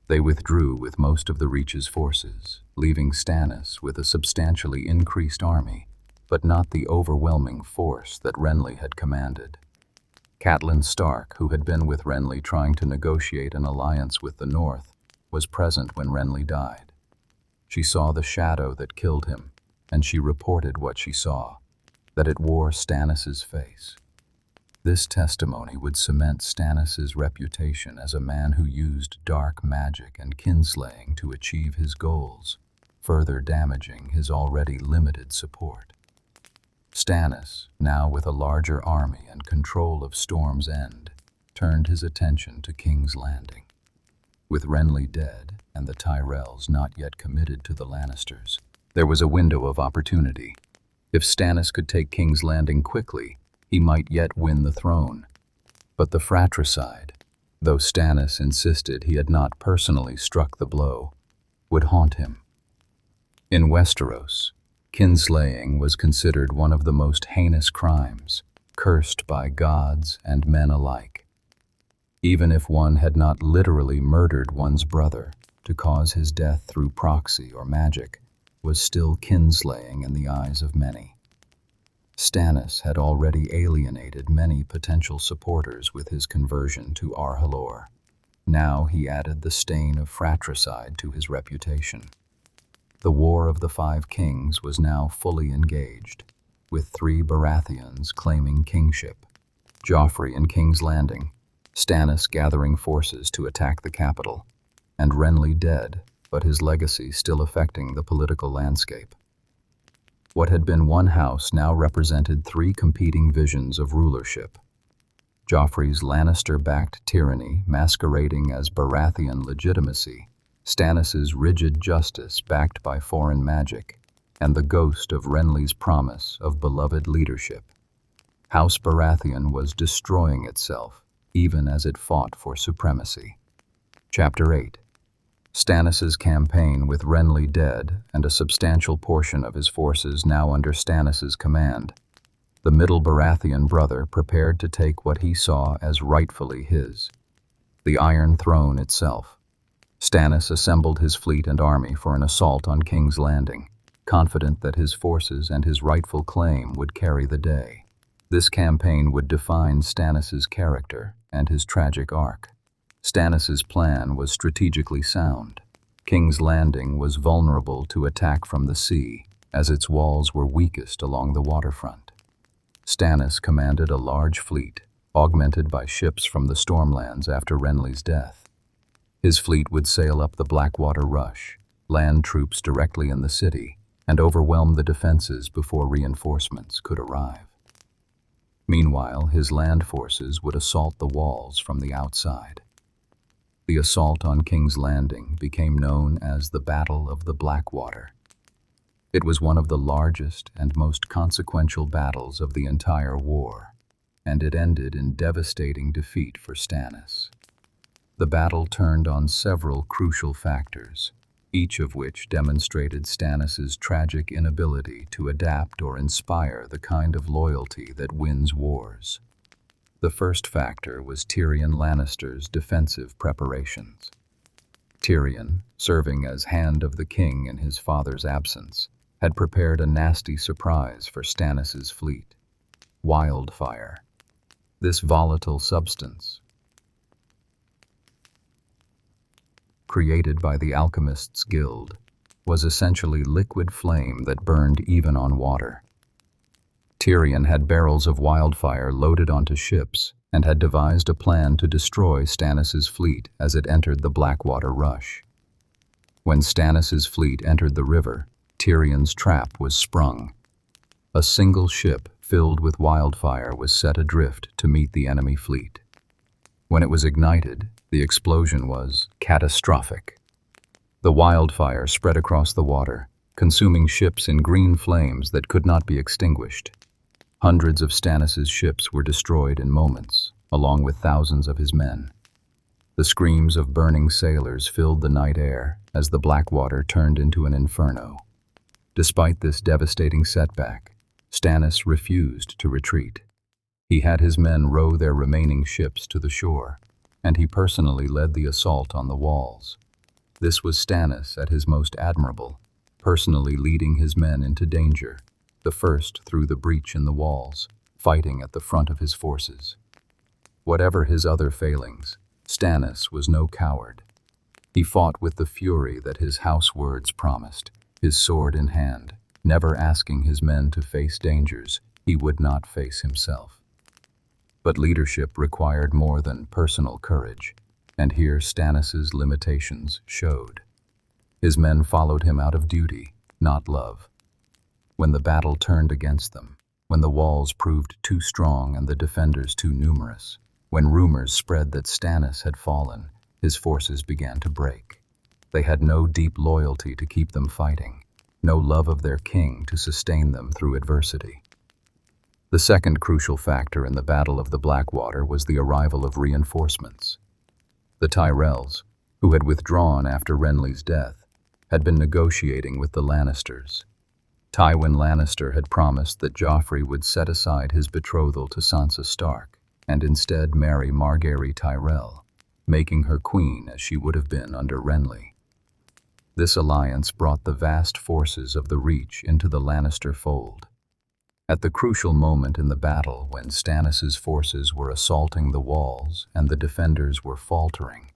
They withdrew with most of the Reach's forces, leaving Stannis with a substantially increased army, but not the overwhelming force that Renly had commanded. Catelyn Stark, who had been with Renly trying to negotiate an alliance with the North, was present when Renly died. She saw the shadow that killed him, and she reported what she saw, that it wore Stannis's face. This testimony would cement Stannis's reputation as a man who used dark magic and kinslaying to achieve his goals, further damaging his already limited support. Stannis, now with a larger army and control of Storm's End, turned his attention to King's Landing. With Renly dead and the Tyrells not yet committed to the Lannisters, there was a window of opportunity. If Stannis could take King's Landing quickly, he might yet win the throne. But the fratricide, though Stannis insisted he had not personally struck the blow, would haunt him. In Westeros, kinslaying was considered one of the most heinous crimes, cursed by gods and men alike. Even if one had not literally murdered one's brother, to cause his death through proxy or magic was still kinslaying in the eyes of many. Stannis had already alienated many potential supporters with his conversion to Arhalor. Now he added the stain of fratricide to his reputation. The War of the Five Kings was now fully engaged, with 3 Baratheons claiming kingship, Joffrey in King's Landing, Stannis gathering forces to attack the capital, and Renly dead, but his legacy still affecting the political landscape. What had been one house now represented 3 competing visions of rulership. Joffrey's Lannister-backed tyranny masquerading as Baratheon legitimacy, Stannis' rigid justice backed by foreign magic, and the ghost of Renly's promise of beloved leadership. House Baratheon was destroying itself, even as it fought for supremacy. Chapter 8. Stannis' campaign with Renly dead and a substantial portion of his forces now under Stannis' command. The middle Baratheon brother prepared to take what he saw as rightfully his, the Iron Throne itself. Stannis assembled his fleet and army for an assault on King's Landing, confident that his forces and his rightful claim would carry the day. This campaign would define Stannis's character and his tragic arc. Stannis's plan was strategically sound. King's Landing was vulnerable to attack from the sea, as its walls were weakest along the waterfront. Stannis commanded a large fleet, augmented by ships from the Stormlands after Renly's death. His fleet would sail up the Blackwater Rush, land troops directly in the city, and overwhelm the defenses before reinforcements could arrive. Meanwhile, his land forces would assault the walls from the outside. The assault on King's Landing became known as the Battle of the Blackwater. It was one of the largest and most consequential battles of the entire war, and it ended in devastating defeat for Stannis. The battle turned on several crucial factors, each of which demonstrated Stannis's tragic inability to adapt or inspire the kind of loyalty that wins wars. The first factor was Tyrion Lannister's defensive preparations. Tyrion, serving as Hand of the King in his father's absence, had prepared a nasty surprise for Stannis's fleet: wildfire. This volatile substance, created by the Alchemists' Guild, was essentially liquid flame that burned even on water. Tyrion had barrels of wildfire loaded onto ships and had devised a plan to destroy Stannis's fleet as it entered the Blackwater Rush. When Stannis's fleet entered the river, Tyrion's trap was sprung. A single ship filled with wildfire was set adrift to meet the enemy fleet. When it was ignited, the explosion was catastrophic. The wildfire spread across the water, consuming ships in green flames that could not be extinguished. Hundreds of Stannis's ships were destroyed in moments, along with thousands of his men. The screams of burning sailors filled the night air as the Blackwater turned into an inferno. Despite this devastating setback, Stannis refused to retreat. He had his men row their remaining ships to the shore, and he personally led the assault on the walls. This was Stannis at his most admirable, personally leading his men into danger, the first through the breach in the walls, fighting at the front of his forces. Whatever his other failings, Stannis was no coward. He fought with the fury that his house words promised, his sword in hand, never asking his men to face dangers he would not face himself. But leadership required more than personal courage, and here Stannis's limitations showed. His men followed him out of duty, not love. When the battle turned against them, when the walls proved too strong and the defenders too numerous, when rumors spread that Stannis had fallen, his forces began to break. They had no deep loyalty to keep them fighting, no love of their king to sustain them through adversity. The second crucial factor in the Battle of the Blackwater was the arrival of reinforcements. The Tyrells, who had withdrawn after Renly's death, had been negotiating with the Lannisters. Tywin Lannister had promised that Joffrey would set aside his betrothal to Sansa Stark and instead marry Margaery Tyrell, making her queen as she would have been under Renly. This alliance brought the vast forces of the Reach into the Lannister fold. At the crucial moment in the battle when Stannis's forces were assaulting the walls and the defenders were faltering,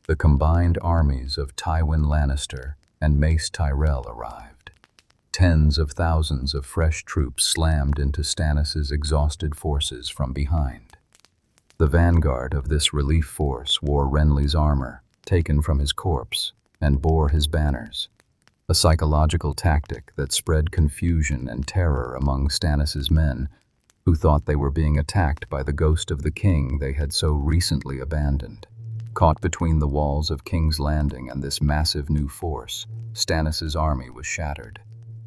the combined armies of Tywin Lannister and Mace Tyrell arrived. Tens of thousands of fresh troops slammed into Stannis's exhausted forces from behind. The vanguard of this relief force wore Renly's armor, taken from his corpse, and bore his banners, a psychological tactic that spread confusion and terror among Stannis's men, who thought they were being attacked by the ghost of the king they had so recently abandoned. Caught between the walls of King's Landing and this massive new force, Stannis's army was shattered.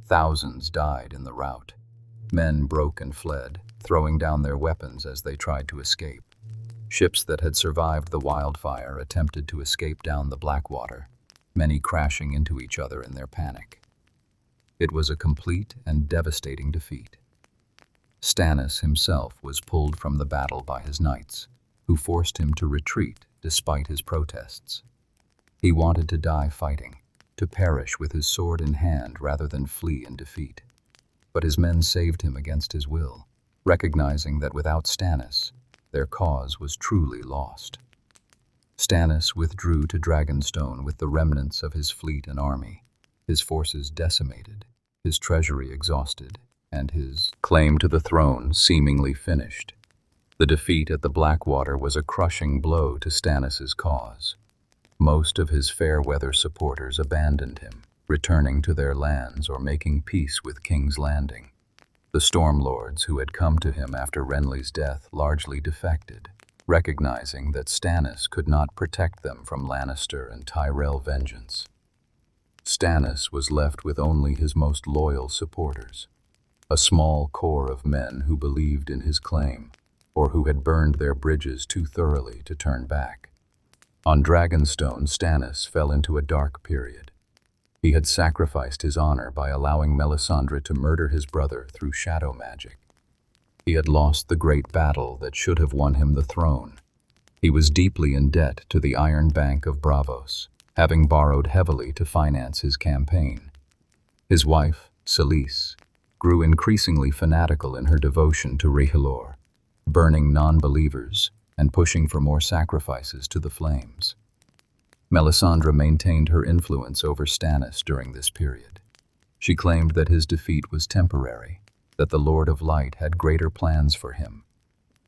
Thousands died in the rout. Men broke and fled, throwing down their weapons as they tried to escape. Ships that had survived the wildfire attempted to escape down the Blackwater, many crashing into each other in their panic. It was a complete and devastating defeat. Stannis himself was pulled from the battle by his knights, who forced him to retreat despite his protests. He wanted to die fighting, to perish with his sword in hand rather than flee in defeat. But his men saved him against his will, recognizing that without Stannis, their cause was truly lost. Stannis withdrew to Dragonstone with the remnants of his fleet and army, his forces decimated, his treasury exhausted, and his claim to the throne seemingly finished. The defeat at the Blackwater was a crushing blow to Stannis's cause. Most of his fair-weather supporters abandoned him, returning to their lands or making peace with King's Landing. The Stormlords who had come to him after Renly's death largely defected, recognizing that Stannis could not protect them from Lannister and Tyrell vengeance. Stannis was left with only his most loyal supporters, a small core of men who believed in his claim, or who had burned their bridges too thoroughly to turn back. On Dragonstone, Stannis fell into a dark period. He had sacrificed his honor by allowing Melisandre to murder his brother through shadow magic. He had lost the great battle that should have won him the throne. He was deeply in debt to the Iron Bank of Braavos, having borrowed heavily to finance his campaign. His wife, Selyse, grew increasingly fanatical in her devotion to R'hllor, burning non-believers and pushing for more sacrifices to the flames. Melisandre maintained her influence over Stannis during this period. She claimed that his defeat was temporary, that the Lord of Light had greater plans for him.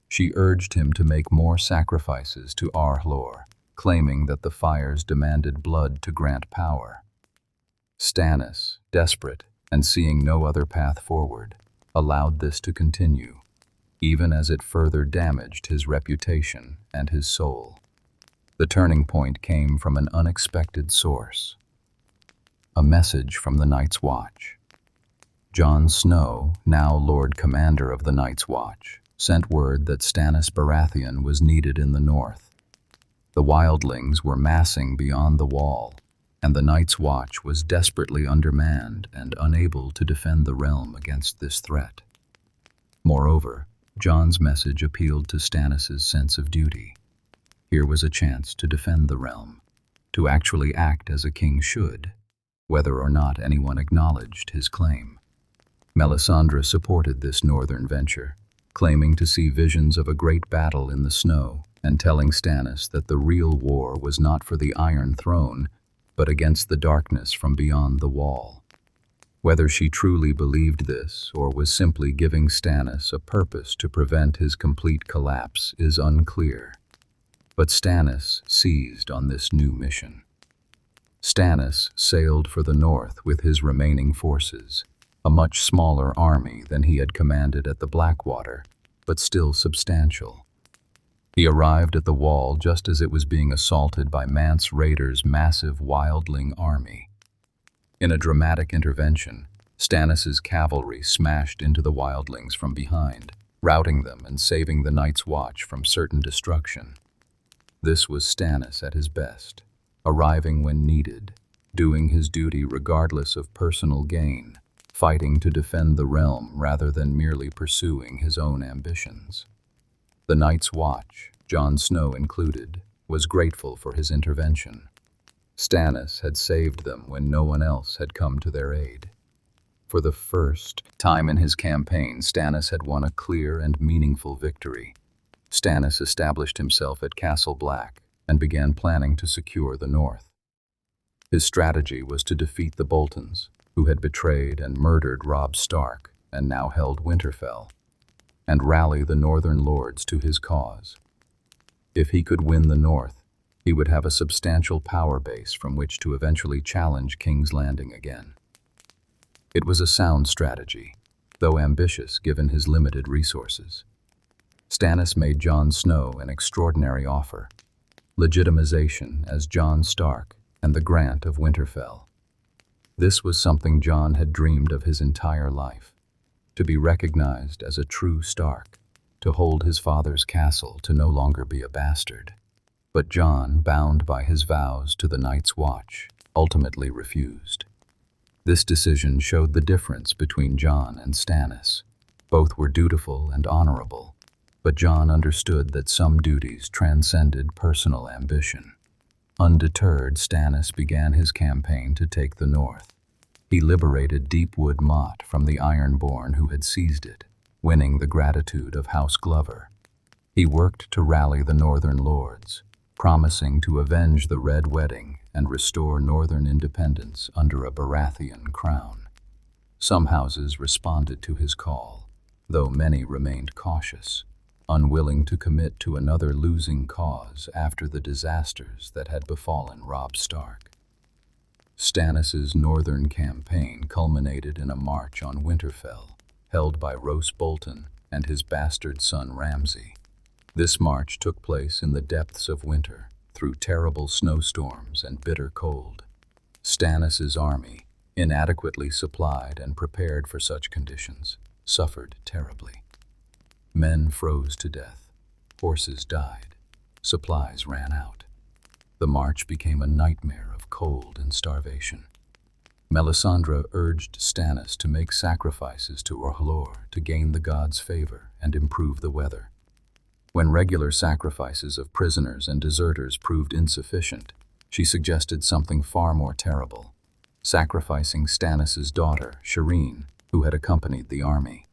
She urged him to make more sacrifices to R'hllor, claiming that the fires demanded blood to grant power. Stannis, desperate and seeing no other path forward, allowed this to continue, even as it further damaged his reputation and his soul. The turning point came from an unexpected source. A message from the Night's Watch. Jon Snow, now Lord Commander of the Night's Watch, sent word that Stannis Baratheon was needed in the north. The wildlings were massing beyond the wall, and the Night's Watch was desperately undermanned and unable to defend the realm against this threat. Moreover, Jon's message appealed to Stannis's sense of duty. Here was a chance to defend the realm, to actually act as a king should, whether or not anyone acknowledged his claim. Melisandre supported this northern venture, claiming to see visions of a great battle in the snow and telling Stannis that the real war was not for the Iron Throne, but against the darkness from beyond the wall. Whether she truly believed this or was simply giving Stannis a purpose to prevent his complete collapse is unclear. But Stannis seized on this new mission. Stannis sailed for the north with his remaining forces, a much smaller army than he had commanded at the Blackwater, but still substantial. He arrived at the wall just as it was being assaulted by Mance Rayder's massive wildling army. In a dramatic intervention, Stannis's cavalry smashed into the wildlings from behind, routing them and saving the Night's Watch from certain destruction. This was Stannis at his best, arriving when needed, doing his duty regardless of personal gain, fighting to defend the realm rather than merely pursuing his own ambitions. The Night's Watch, Jon Snow included, was grateful for his intervention. Stannis had saved them when no one else had come to their aid. For the first time in his campaign, Stannis had won a clear and meaningful victory. Stannis established himself at Castle Black and began planning to secure the north. His strategy was to defeat the Boltons, who had betrayed and murdered Robb Stark and now held Winterfell, and rally the northern lords to his cause. If he could win the north, he would have a substantial power base from which to eventually challenge King's Landing again. It was a sound strategy, though ambitious given his limited resources. Stannis made Jon Snow an extraordinary offer: legitimization as Jon Stark and the grant of Winterfell. This was something Jon had dreamed of his entire life: to be recognized as a true Stark, to hold his father's castle, to no longer be a bastard. But Jon, bound by his vows to the Night's Watch, ultimately refused. This decision showed the difference between Jon and Stannis. Both were dutiful and honorable, but Jon understood that some duties transcended personal ambition. Undeterred, Stannis began his campaign to take the north. He liberated Deepwood Motte from the Ironborn who had seized it, winning the gratitude of House Glover. He worked to rally the northern lords, promising to avenge the Red Wedding and restore northern independence under a Baratheon crown. Some houses responded to his call, though many remained cautious, unwilling to commit to another losing cause after the disasters that had befallen Robb Stark. Stannis's northern campaign culminated in a march on Winterfell, held by Roose Bolton and his bastard son Ramsay. This march took place in the depths of winter, through terrible snowstorms and bitter cold. Stannis's army, inadequately supplied and prepared for such conditions, suffered terribly. Men froze to death, horses died, supplies ran out. The march became a nightmare of cold and starvation. Melisandre urged Stannis to make sacrifices to Orhlor to gain the gods' favor and improve the weather. When regular sacrifices of prisoners and deserters proved insufficient, she suggested something far more terrible, sacrificing Stannis's daughter, Shireen, who had accompanied the army.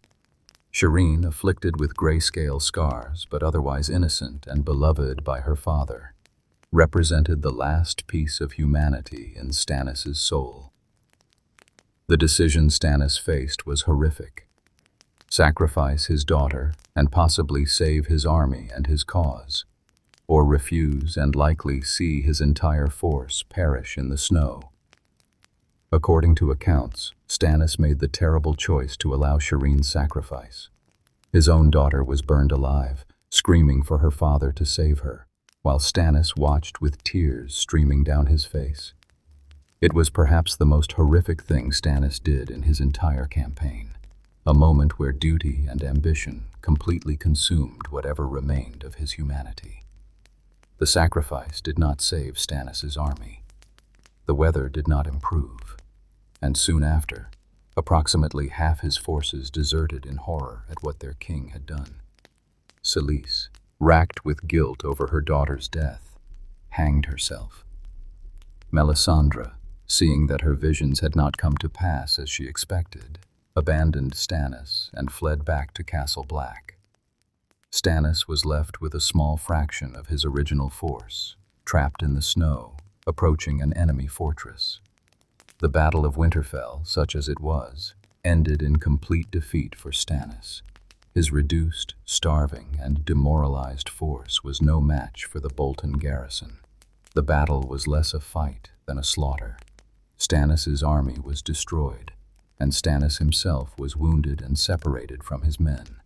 Shireen, afflicted with grayscale scars but otherwise innocent and beloved by her father, represented the last piece of humanity in Stannis's soul. The decision Stannis faced was horrific. Sacrifice his daughter and possibly save his army and his cause, or refuse and likely see his entire force perish in the snow. According to accounts, Stannis made the terrible choice to allow Shireen's sacrifice. His own daughter was burned alive, screaming for her father to save her, while Stannis watched with tears streaming down his face. It was perhaps the most horrific thing Stannis did in his entire campaign, a moment where duty and ambition completely consumed whatever remained of his humanity. The sacrifice did not save Stannis's army. The weather did not improve, and soon after, approximately half his forces deserted in horror at what their king had done. Selyse, racked with guilt over her daughter's death, hanged herself. Melisandre, seeing that her visions had not come to pass as she expected, abandoned Stannis and fled back to Castle Black. Stannis was left with a small fraction of his original force, trapped in the snow, approaching an enemy fortress. The Battle of Winterfell, such as it was, ended in complete defeat for Stannis. His reduced, starving, and demoralized force was no match for the Bolton garrison. The battle was less a fight than a slaughter. Stannis's army was destroyed, and Stannis himself was wounded and separated from his men.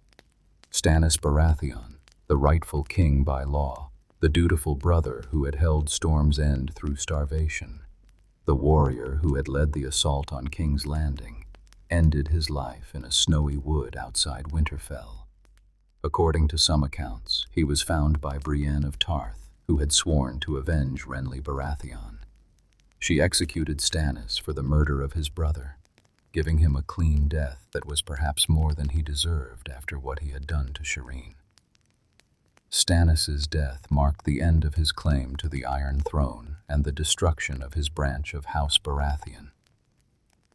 Stannis Baratheon, the rightful king by law, the dutiful brother who had held Storm's End through starvation, the warrior who had led the assault on King's Landing, ended his life in a snowy wood outside Winterfell. According to some accounts, he was found by Brienne of Tarth, who had sworn to avenge Renly Baratheon. She executed Stannis for the murder of his brother, giving him a clean death that was perhaps more than he deserved after what he had done to Shireen. Stannis's death marked the end of his claim to the Iron Throne and the destruction of his branch of House Baratheon.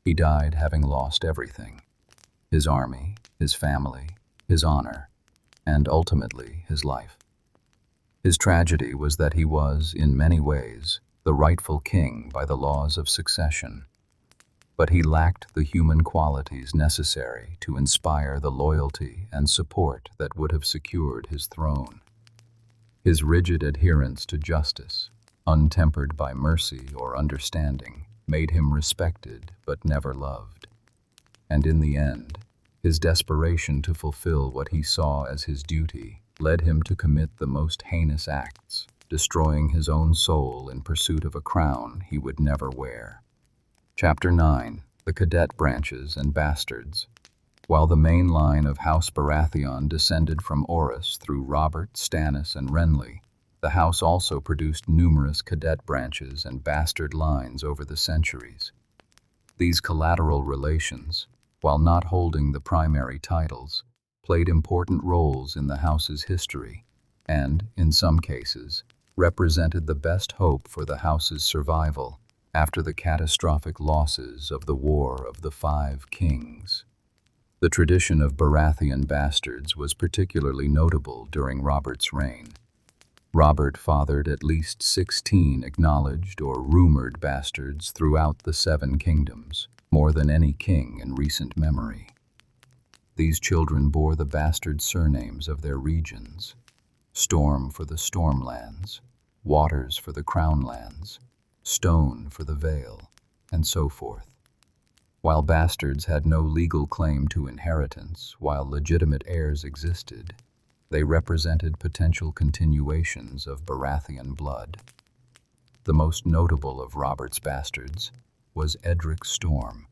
He died having lost everything: his army, his family, his honor, and ultimately his life. His tragedy was that he was, in many ways, the rightful king by the laws of succession, but he lacked the human qualities necessary to inspire the loyalty and support that would have secured his throne. His rigid adherence to justice, untempered by mercy or understanding, made him respected but never loved. And in the end, his desperation to fulfill what he saw as his duty led him to commit the most heinous acts, destroying his own soul in pursuit of a crown he would never wear. Chapter 9. The Cadet Branches and Bastards. While the main line of House Baratheon descended from Orys through Robert, Stannis, and Renly, the house also produced numerous cadet branches and bastard lines over the centuries. These collateral relations, while not holding the primary titles, played important roles in the house's history and, in some cases, represented the best hope for the house's survival after the catastrophic losses of the War of the Five Kings. The tradition of Baratheon bastards was particularly notable during Robert's reign. Robert fathered at least 16 acknowledged or rumored bastards throughout the Seven Kingdoms, more than any king in recent memory. These children bore the bastard surnames of their regions: Storm for the Stormlands, Waters for the Crownlands, Stone for the Vale, and so forth. While bastards had no legal claim to inheritance while legitimate heirs existed, they represented potential continuations of Baratheon blood. The most notable of Robert's bastards was Edric Storm,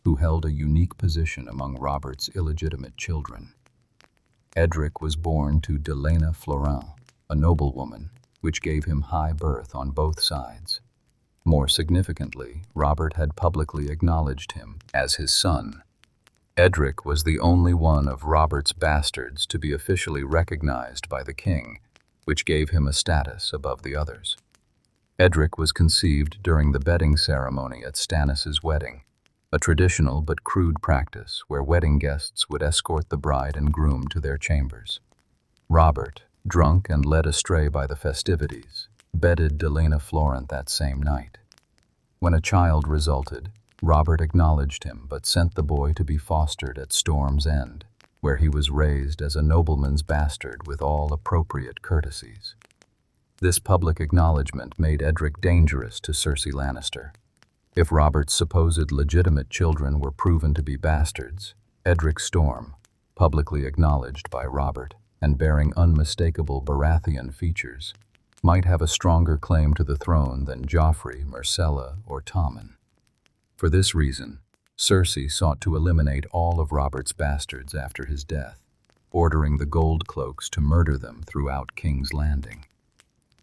who held a unique position among Robert's illegitimate children. Edric was born to Delaena Florent, a noblewoman, which gave him high birth on both sides. More significantly, Robert had publicly acknowledged him as his son. Edric was the only one of Robert's bastards to be officially recognized by the king, which gave him a status above the others. Edric was conceived during the bedding ceremony at Stannis' wedding, a traditional but crude practice where wedding guests would escort the bride and groom to their chambers. Robert, drunk and led astray by the festivities, bedded Delaena Florent that same night. When a child resulted, Robert acknowledged him but sent the boy to be fostered at Storm's End, where he was raised as a nobleman's bastard with all appropriate courtesies. This public acknowledgement made Edric dangerous to Cersei Lannister. If Robert's supposed legitimate children were proven to be bastards, Edric Storm, publicly acknowledged by Robert and bearing unmistakable Baratheon features, might have a stronger claim to the throne than Joffrey, Myrcella, or Tommen. For this reason, Cersei sought to eliminate all of Robert's bastards after his death, ordering the Gold Cloaks to murder them throughout King's Landing.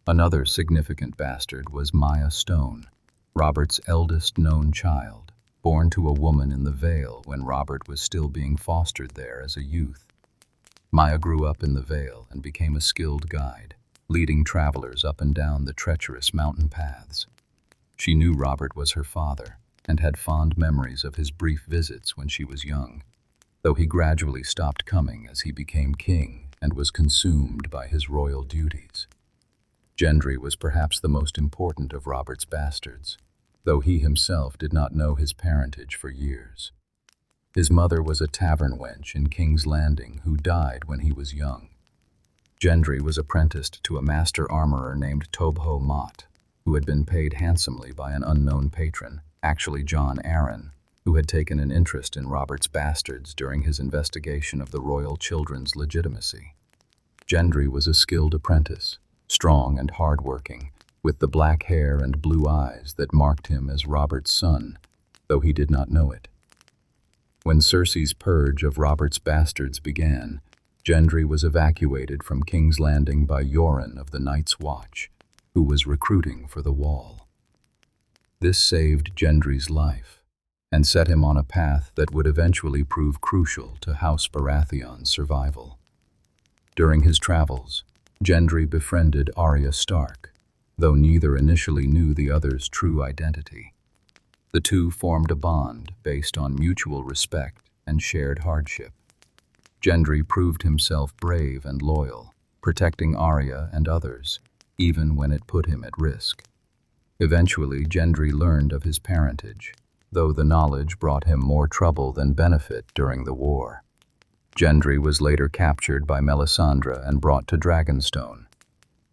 Another significant bastard was Maya Stone, Robert's eldest known child, born to a woman in the Vale when Robert was still being fostered there as a youth. Maya grew up in the Vale and became a skilled guide, leading travelers up and down the treacherous mountain paths. She knew Robert was her father and had fond memories of his brief visits when she was young, though he gradually stopped coming as he became king and was consumed by his royal duties. Gendry was perhaps the most important of Robert's bastards, though he himself did not know his parentage for years. His mother was a tavern wench in King's Landing who died when he was young. Gendry was apprenticed to a master armorer named Tobho Mott, who had been paid handsomely by an unknown patron, actually John Arryn, who had taken an interest in Robert's bastards during his investigation of the royal children's legitimacy. Gendry was a skilled apprentice, strong and hard-working, with the black hair and blue eyes that marked him as Robert's son, though he did not know it. When Cersei's purge of Robert's bastards began, Gendry was evacuated from King's Landing by Yoren of the Night's Watch, who was recruiting for the Wall. This saved Gendry's life, and set him on a path that would eventually prove crucial to House Baratheon's survival. During his travels, Gendry befriended Arya Stark, though neither initially knew the other's true identity. The two formed a bond based on mutual respect and shared hardship. Gendry proved himself brave and loyal, protecting Arya and others, even when it put him at risk. Eventually, Gendry learned of his parentage, though the knowledge brought him more trouble than benefit during the war. Gendry was later captured by Melisandre and brought to Dragonstone.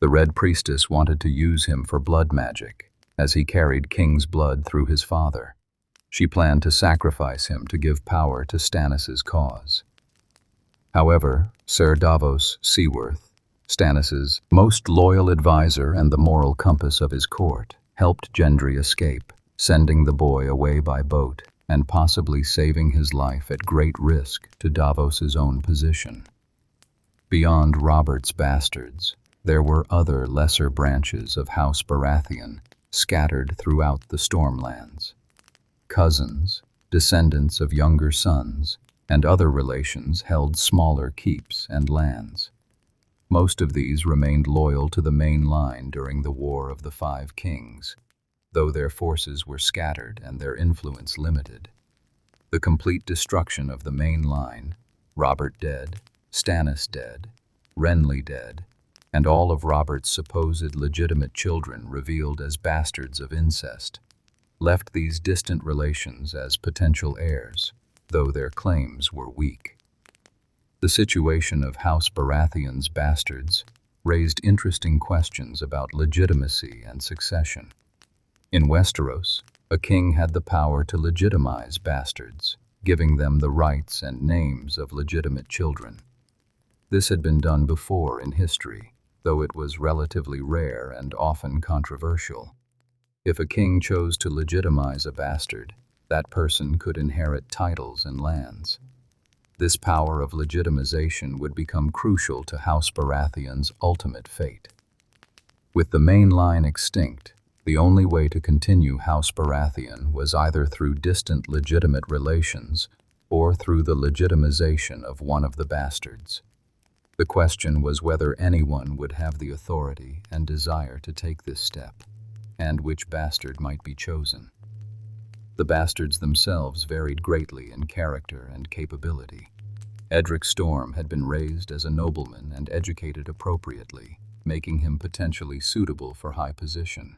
The Red Priestess wanted to use him for blood magic, as he carried king's blood through his father. She planned to sacrifice him to give power to Stannis' cause. However, Ser Davos Seaworth, Stannis' most loyal advisor and the moral compass of his court, helped Gendry escape, sending the boy away by boat and possibly saving his life at great risk to Davos's own position. Beyond Robert's bastards, there were other lesser branches of House Baratheon scattered throughout the Stormlands. Cousins, descendants of younger sons, and other relations held smaller keeps and lands. Most of these remained loyal to the main line during the War of the Five Kings, though their forces were scattered and their influence limited. The complete destruction of the main line, Robert dead, Stannis dead, Renly dead, and all of Robert's supposed legitimate children revealed as bastards of incest, left these distant relations as potential heirs, though their claims were weak. The situation of House Baratheon's bastards raised interesting questions about legitimacy and succession. In Westeros, a king had the power to legitimize bastards, giving them the rights and names of legitimate children. This had been done before in history, though it was relatively rare and often controversial. If a king chose to legitimize a bastard, that person could inherit titles and lands. This power of legitimization would become crucial to House Baratheon's ultimate fate. With the main line extinct, the only way to continue House Baratheon was either through distant legitimate relations or through the legitimization of one of the bastards. The question was whether anyone would have the authority and desire to take this step, and which bastard might be chosen. The bastards themselves varied greatly in character and capability. Edric Storm had been raised as a nobleman and educated appropriately, making him potentially suitable for high position.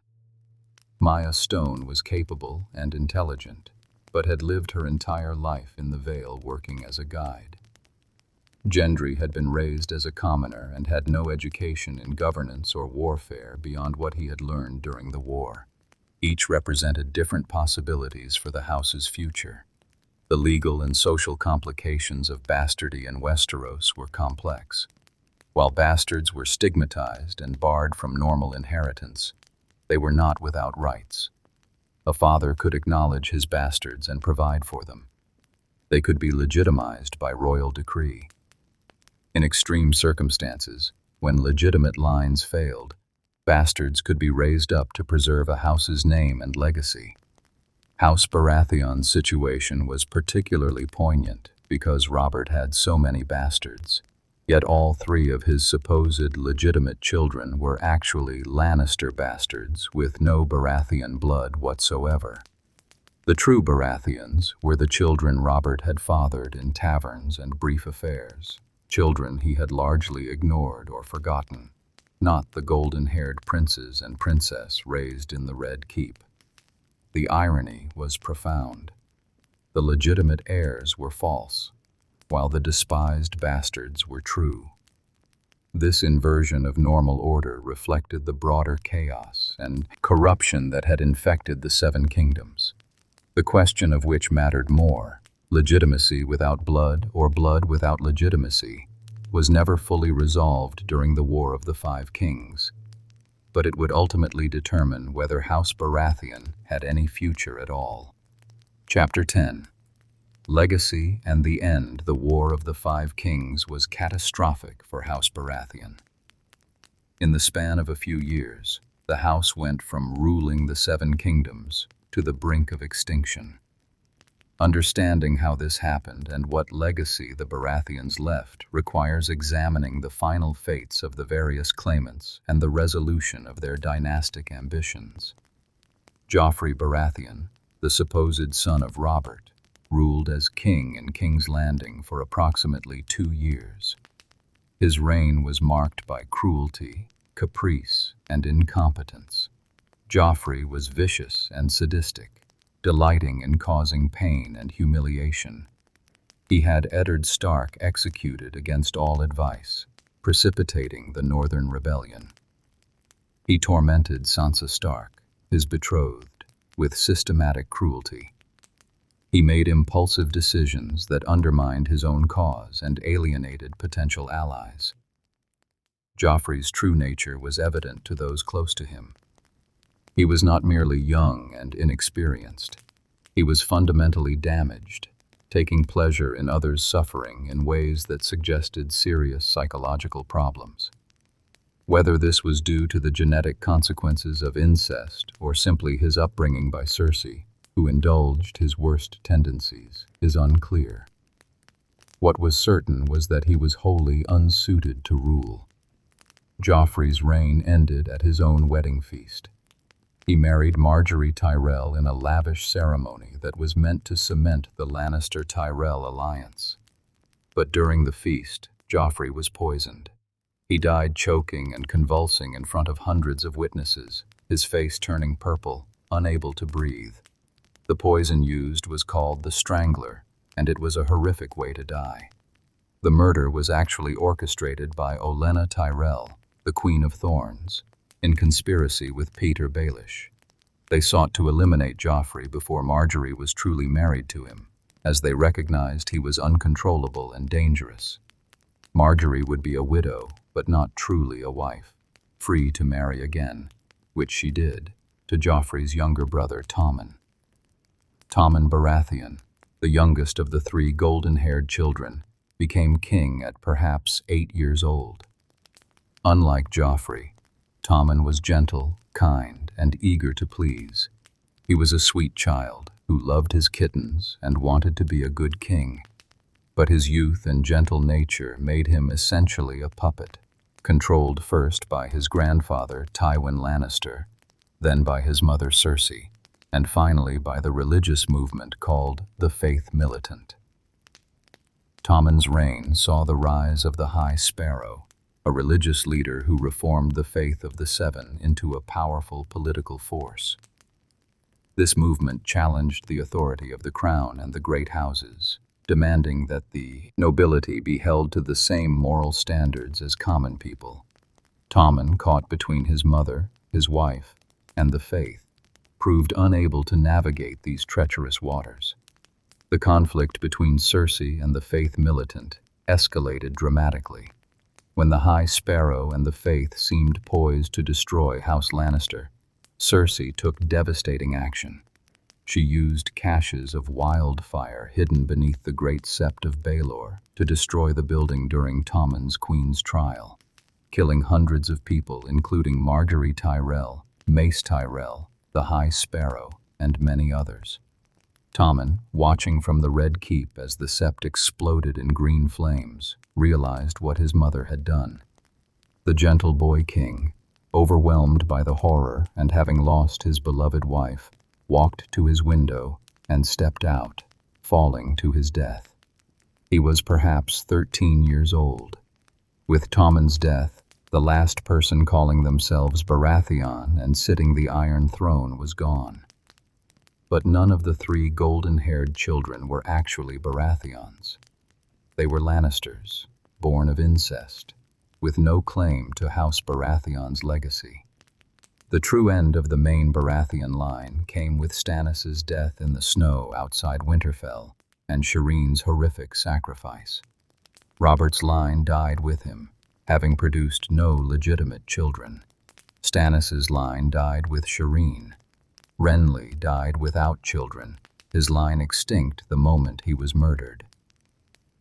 Maya Stone was capable and intelligent, but had lived her entire life in the Vale working as a guide. Gendry had been raised as a commoner and had no education in governance or warfare beyond what he had learned during the war. Each represented different possibilities for the house's future. The legal and social complications of bastardy in Westeros were complex. While bastards were stigmatized and barred from normal inheritance, they were not without rights. A father could acknowledge his bastards and provide for them. They could be legitimized by royal decree. In extreme circumstances, when legitimate lines failed, bastards could be raised up to preserve a house's name and legacy. House Baratheon's situation was particularly poignant because Robert had so many bastards, yet all three of his supposed legitimate children were actually Lannister bastards with no Baratheon blood whatsoever. The true Baratheons were the children Robert had fathered in taverns and brief affairs, children he had largely ignored or forgotten, not the golden-haired princes and princess raised in the Red Keep. The irony was profound. The legitimate heirs were false, while the despised bastards were true. This inversion of normal order reflected the broader chaos and corruption that had infected the Seven Kingdoms. The question of which mattered more, legitimacy without blood or blood without legitimacy, was never fully resolved during the War of the Five Kings, but it would ultimately determine whether House Baratheon had any future at all. Chapter 10. Legacy and the End. The War of the Five Kings was catastrophic for House Baratheon. In the span of a few years, the house went from ruling the Seven Kingdoms to the brink of extinction. Understanding how this happened and what legacy the Baratheons left requires examining the final fates of the various claimants and the resolution of their dynastic ambitions. Joffrey Baratheon, the supposed son of Robert, ruled as king in King's Landing for approximately 2 years. His reign was marked by cruelty, caprice, and incompetence. Joffrey was vicious and sadistic, delighting in causing pain and humiliation. He had Eddard Stark executed against all advice, precipitating the Northern Rebellion. He tormented Sansa Stark, his betrothed, with systematic cruelty. He made impulsive decisions that undermined his own cause and alienated potential allies. Joffrey's true nature was evident to those close to him. He was not merely young and inexperienced. He was fundamentally damaged, taking pleasure in others' suffering in ways that suggested serious psychological problems. Whether this was due to the genetic consequences of incest or simply his upbringing by Cersei, who indulged his worst tendencies, is unclear. What was certain was that he was wholly unsuited to rule. Joffrey's reign ended at his own wedding feast. He married Margaery Tyrell in a lavish ceremony that was meant to cement the Lannister-Tyrell alliance. But during the feast, Joffrey was poisoned. He died choking and convulsing in front of hundreds of witnesses, his face turning purple, unable to breathe. The poison used was called the Strangler, and it was a horrific way to die. The murder was actually orchestrated by Olenna Tyrell, the Queen of Thorns, in conspiracy with Peter Baelish. They sought to eliminate Joffrey before Margaery was truly married to him, as they recognized he was uncontrollable and dangerous. Margaery would be a widow, but not truly a wife, free to marry again, which she did, to Joffrey's younger brother Tommen. Tommen Baratheon, the youngest of the 3 golden-haired children, became king at perhaps 8 years old. Unlike Joffrey, Tommen was gentle, kind, and eager to please. He was a sweet child who loved his kittens and wanted to be a good king. But his youth and gentle nature made him essentially a puppet, controlled first by his grandfather Tywin Lannister, then by his mother Cersei, and finally by the religious movement called the Faith Militant. Tommen's reign saw the rise of the High Sparrow, a religious leader who reformed the faith of the Seven into a powerful political force. This movement challenged the authority of the crown and the great houses, demanding that the nobility be held to the same moral standards as common people. Tommen, caught between his mother, his wife, and the faith, proved unable to navigate these treacherous waters. The conflict between Cersei and the Faith Militant escalated dramatically. When the High Sparrow and the Faith seemed poised to destroy House Lannister, Cersei took devastating action. She used caches of wildfire hidden beneath the Great Sept of Baelor to destroy the building during Tommen's Queen's trial, killing hundreds of people including Margaery Tyrell, Mace Tyrell, the High Sparrow, and many others. Tommen, watching from the Red Keep as the Sept exploded in green flames, realized what his mother had done. The gentle boy king, overwhelmed by the horror and having lost his beloved wife, walked to his window and stepped out, falling to his death. He was perhaps 13 years old. With Tommen's death, the last person calling themselves Baratheon and sitting the Iron Throne was gone. But none of the 3 golden-haired children were actually Baratheons. They were Lannisters, born of incest, with no claim to House Baratheon's legacy. The true end of the main Baratheon line came with Stannis' death in the snow outside Winterfell and Shireen's horrific sacrifice. Robert's line died with him, having produced no legitimate children. Stannis' line died with Shireen. Renly died without children, his line extinct the moment he was murdered.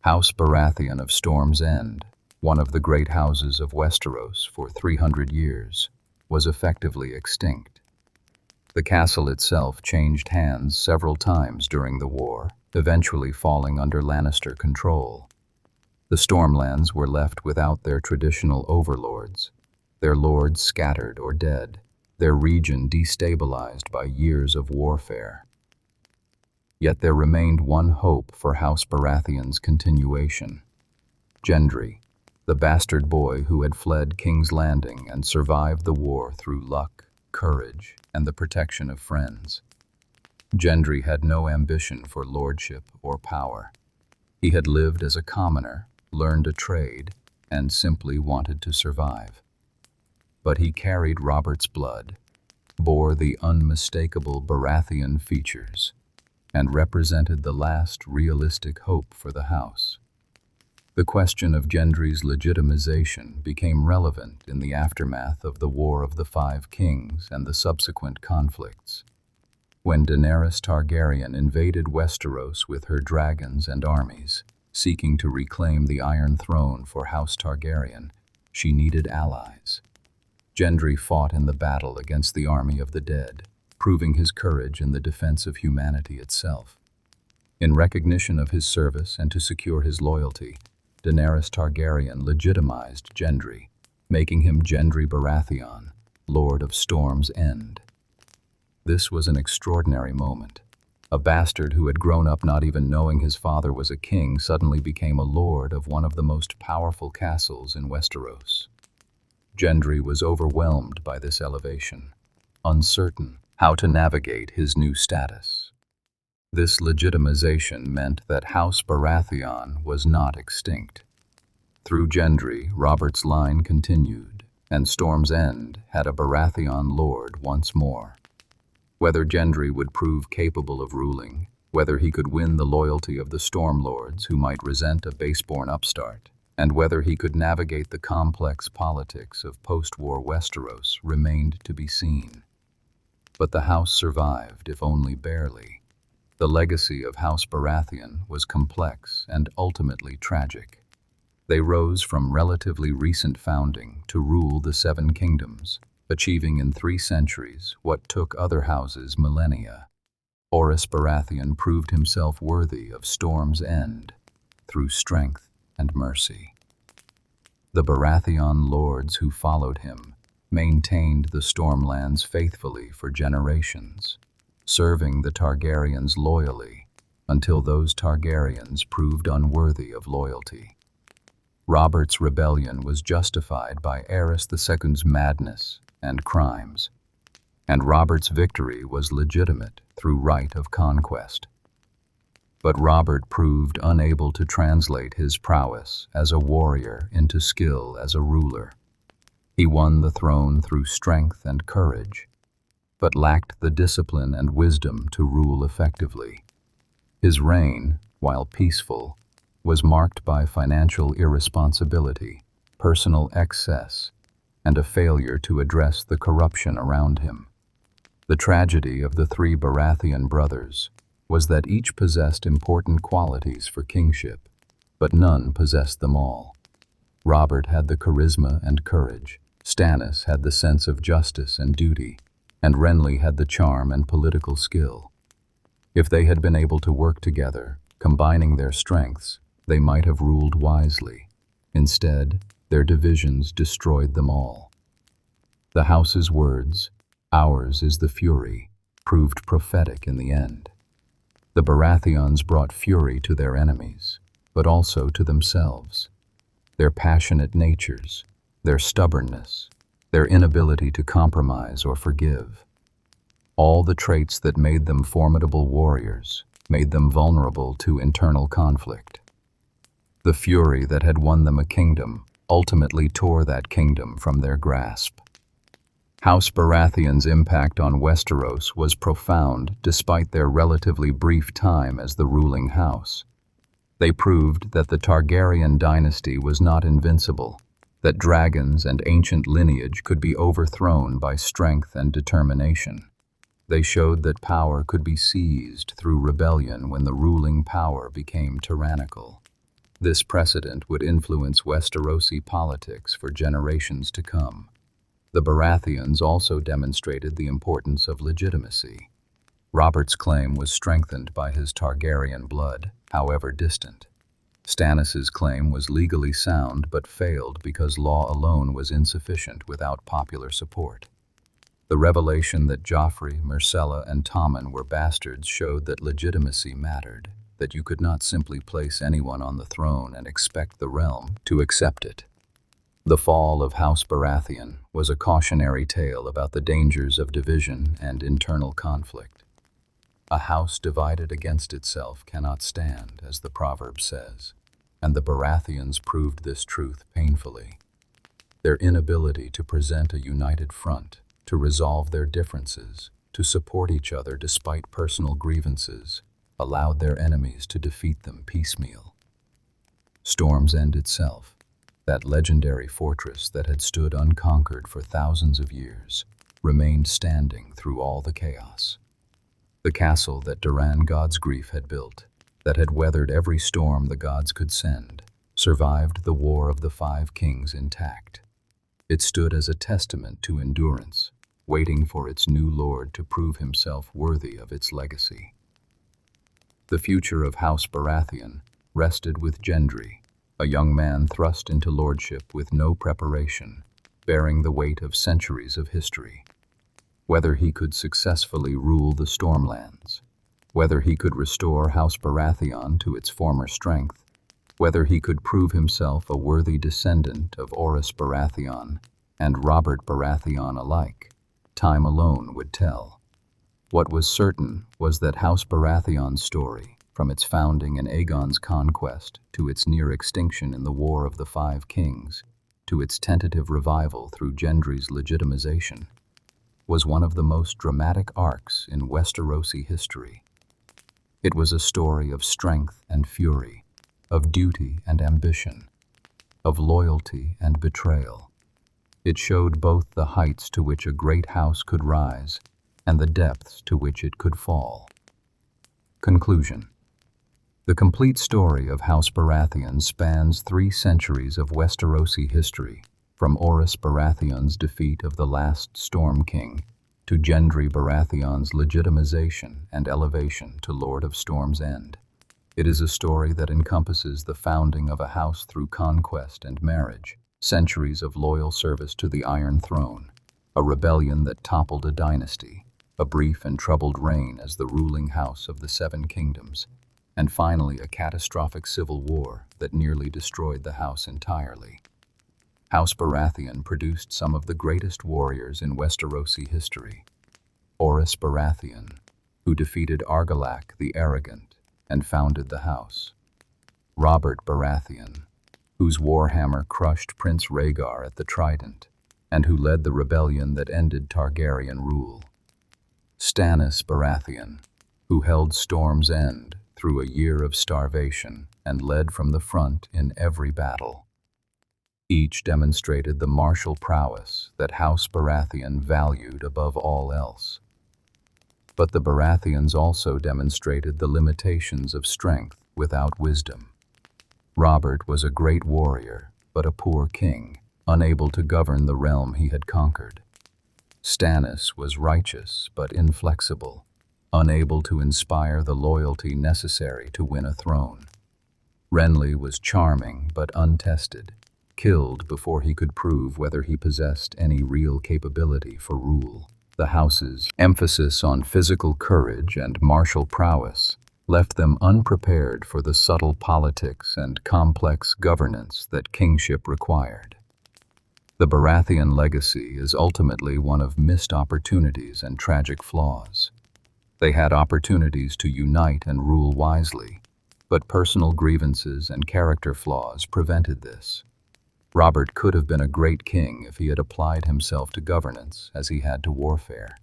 House Baratheon of Storm's End, one of the great houses of Westeros for 300 years, was effectively extinct. The castle itself changed hands several times during the war, eventually falling under Lannister control. The Stormlands were left without their traditional overlords, their lords scattered or dead, their region destabilized by years of warfare. Yet there remained one hope for House Baratheon's continuation. Gendry, the bastard boy who had fled King's Landing and survived the war through luck, courage, and the protection of friends. Gendry had no ambition for lordship or power. He had lived as a commoner, learned a trade, and simply wanted to survive. But he carried Robert's blood, bore the unmistakable Baratheon features, and represented the last realistic hope for the house. The question of Gendry's legitimization became relevant in the aftermath of the War of the Five Kings and the subsequent conflicts. When Daenerys Targaryen invaded Westeros with her dragons and armies, seeking to reclaim the Iron Throne for House Targaryen, she needed allies. Gendry fought in the battle against the army of the dead, proving his courage in the defense of humanity itself. In recognition of his service and to secure his loyalty, Daenerys Targaryen legitimized Gendry, making him Gendry Baratheon, Lord of Storm's End. This was an extraordinary moment. A bastard who had grown up not even knowing his father was a king suddenly became a lord of one of the most powerful castles in Westeros. Gendry was overwhelmed by this elevation, uncertain how to navigate his new status. This legitimization meant that House Baratheon was not extinct. Through Gendry, Robert's line continued, and Storm's End had a Baratheon lord once more. Whether Gendry would prove capable of ruling, whether he could win the loyalty of the Storm Lords who might resent a baseborn upstart, and whether he could navigate the complex politics of post-war Westeros remained to be seen. But the house survived, if only barely. The legacy of House Baratheon was complex and ultimately tragic. They rose from relatively recent founding to rule the Seven Kingdoms, achieving in 3 centuries what took other houses millennia. Orys Baratheon proved himself worthy of Storm's End through strength and mercy. The Baratheon lords who followed him maintained the Stormlands faithfully for generations, serving the Targaryens loyally until those Targaryens proved unworthy of loyalty. Robert's rebellion was justified by Aerys II's madness and crimes, and Robert's victory was legitimate through right of conquest. But Robert proved unable to translate his prowess as a warrior into skill as a ruler. He won the throne through strength and courage, but lacked the discipline and wisdom to rule effectively. His reign, while peaceful, was marked by financial irresponsibility, personal excess, and a failure to address the corruption around him. The tragedy of the 3 Baratheon brothers was that each possessed important qualities for kingship, but none possessed them all. Robert had the charisma and courage, Stannis had the sense of justice and duty, and Renly had the charm and political skill. If they had been able to work together, combining their strengths, they might have ruled wisely. Instead, their divisions destroyed them all. The house's words, "Ours is the fury," proved prophetic in the end. The Baratheons brought fury to their enemies, but also to themselves. Their passionate natures, their stubbornness, their inability to compromise or forgive. All the traits that made them formidable warriors made them vulnerable to internal conflict. The fury that had won them a kingdom ultimately tore that kingdom from their grasp. House Baratheon's impact on Westeros was profound despite their relatively brief time as the ruling house. They proved that the Targaryen dynasty was not invincible, that dragons and ancient lineage could be overthrown by strength and determination. They showed that power could be seized through rebellion when the ruling power became tyrannical. This precedent would influence Westerosi politics for generations to come. The Baratheons also demonstrated the importance of legitimacy. Robert's claim was strengthened by his Targaryen blood, however distant. Stannis's claim was legally sound but failed because law alone was insufficient without popular support. The revelation that Joffrey, Myrcella, and Tommen were bastards showed that legitimacy mattered, that you could not simply place anyone on the throne and expect the realm to accept it. The fall of House Baratheon was a cautionary tale about the dangers of division and internal conflict. A house divided against itself cannot stand, as the proverb says, and the Baratheons proved this truth painfully. Their inability to present a united front, to resolve their differences, to support each other despite personal grievances, allowed their enemies to defeat them piecemeal. Storm's End itself, that legendary fortress that had stood unconquered for thousands of years, remained standing through all the chaos. The castle that Doran God's Grief had built, that had weathered every storm the gods could send, survived the War of the 5 Kings intact. It stood as a testament to endurance, waiting for its new lord to prove himself worthy of its legacy. The future of House Baratheon rested with Gendry, a young man thrust into lordship with no preparation, bearing the weight of centuries of history. Whether he could successfully rule the Stormlands, whether he could restore House Baratheon to its former strength, whether he could prove himself a worthy descendant of Orys Baratheon and Robert Baratheon alike, time alone would tell. What was certain was that House Baratheon's story, from its founding in Aegon's conquest to its near extinction in the War of the Five Kings, to its tentative revival through Gendry's legitimization, was one of the most dramatic arcs in Westerosi history. It was a story of strength and fury, of duty and ambition, of loyalty and betrayal. It showed both the heights to which a great house could rise and the depths to which it could fall. Conclusion. The complete story of House Baratheon spans 3 centuries of Westerosi history, from Orys Baratheon's defeat of the last Storm King to Gendry Baratheon's legitimization and elevation to Lord of Storm's End. It is a story that encompasses the founding of a house through conquest and marriage, centuries of loyal service to the Iron Throne, a rebellion that toppled a dynasty, a brief and troubled reign as the ruling house of the Seven Kingdoms, and finally a catastrophic civil war that nearly destroyed the house entirely. House Baratheon produced some of the greatest warriors in Westerosi history. Orys Baratheon, who defeated Argilac the Arrogant and founded the house. Robert Baratheon, whose warhammer crushed Prince Rhaegar at the Trident, and who led the rebellion that ended Targaryen rule. Stannis Baratheon, who held Storm's End through a year of starvation and led from the front in every battle. Each demonstrated the martial prowess that House Baratheon valued above all else. But the Baratheons also demonstrated the limitations of strength without wisdom. Robert was a great warrior, but a poor king, unable to govern the realm he had conquered. Stannis was righteous but inflexible, unable to inspire the loyalty necessary to win a throne. Renly was charming but untested, killed before he could prove whether he possessed any real capability for rule. The house's emphasis on physical courage and martial prowess left them unprepared for the subtle politics and complex governance that kingship required. The Baratheon legacy is ultimately one of missed opportunities and tragic flaws. They had opportunities to unite and rule wisely, but personal grievances and character flaws prevented this. Robert could have been a great king if he had applied himself to governance as he had to warfare.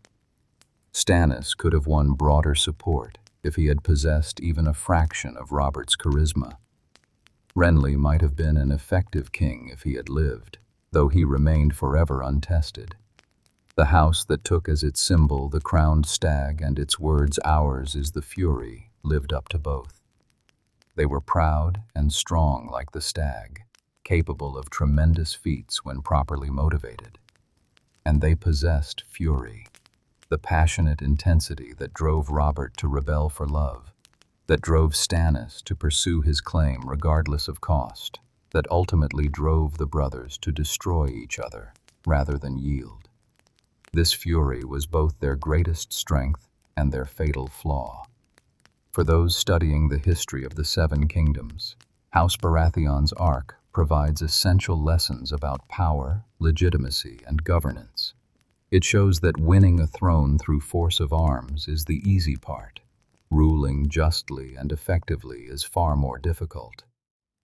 Stannis could have won broader support if he had possessed even a fraction of Robert's charisma. Renly might have been an effective king if he had lived, though he remained forever untested. The house that took as its symbol the crowned stag and its words "Ours is the fury" lived up to both. They were proud and strong like the stag, capable of tremendous feats when properly motivated. And they possessed fury, the passionate intensity that drove Robert to rebel for love, that drove Stannis to pursue his claim regardless of cost, that ultimately drove the brothers to destroy each other rather than yield. This fury was both their greatest strength and their fatal flaw. For those studying the history of the Seven Kingdoms, House Baratheon's arc provides essential lessons about power, legitimacy, and governance. It shows that winning a throne through force of arms is the easy part. Ruling justly and effectively is far more difficult.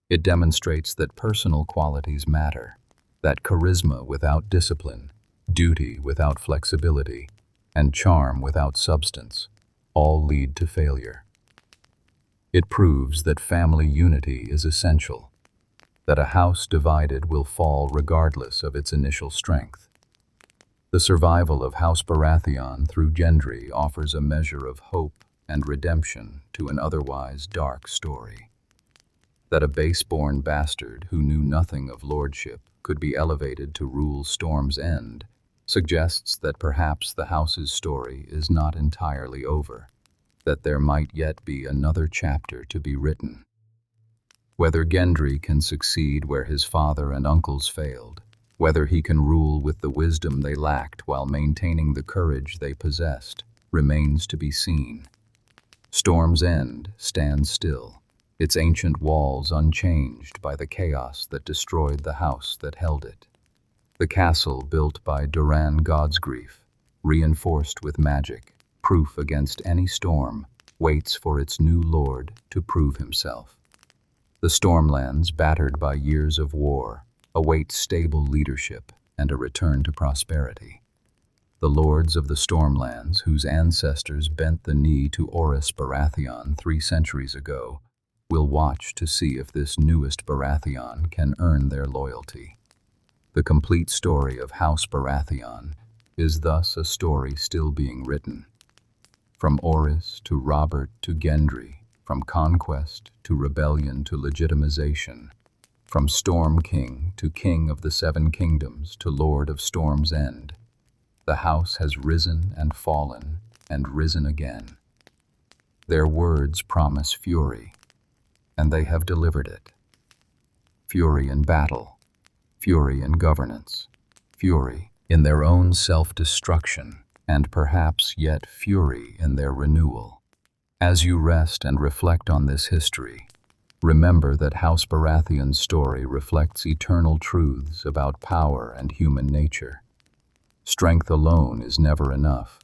It demonstrates that personal qualities matter, that charisma without discipline, duty without flexibility, and charm without substance all lead to failure. It proves that family unity is essential, that a house divided will fall regardless of its initial strength. The survival of House Baratheon through Gendry offers a measure of hope and redemption to an otherwise dark story. That a base-born bastard who knew nothing of lordship could be elevated to rule Storm's End suggests that perhaps the house's story is not entirely over. that there might yet be another chapter to be written. Whether Gendry can succeed where his father and uncles failed, whether he can rule with the wisdom they lacked while maintaining the courage they possessed, remains to be seen. Storm's End stands still, its ancient walls unchanged by the chaos that destroyed the house that held it. The castle built by Doran Godsgrief, reinforced with magic, proof against any storm, waits for its new lord to prove himself. The Stormlands, battered by years of war, await stable leadership and a return to prosperity. The lords of the Stormlands, whose ancestors bent the knee to Orys Baratheon 3 centuries ago, will watch to see if this newest Baratheon can earn their loyalty. The complete story of House Baratheon is thus a story still being written. From Orys to Robert to Gendry, from conquest to rebellion to legitimization, from Storm King to King of the Seven Kingdoms to Lord of Storm's End, the house has risen and fallen and risen again. Their words promise fury, and they have delivered it. Fury in battle, fury in governance, fury in their own self-destruction, and perhaps yet fury in their renewal. As you rest and reflect on this history, remember that House Baratheon's story reflects eternal truths about power and human nature. Strength alone is never enough.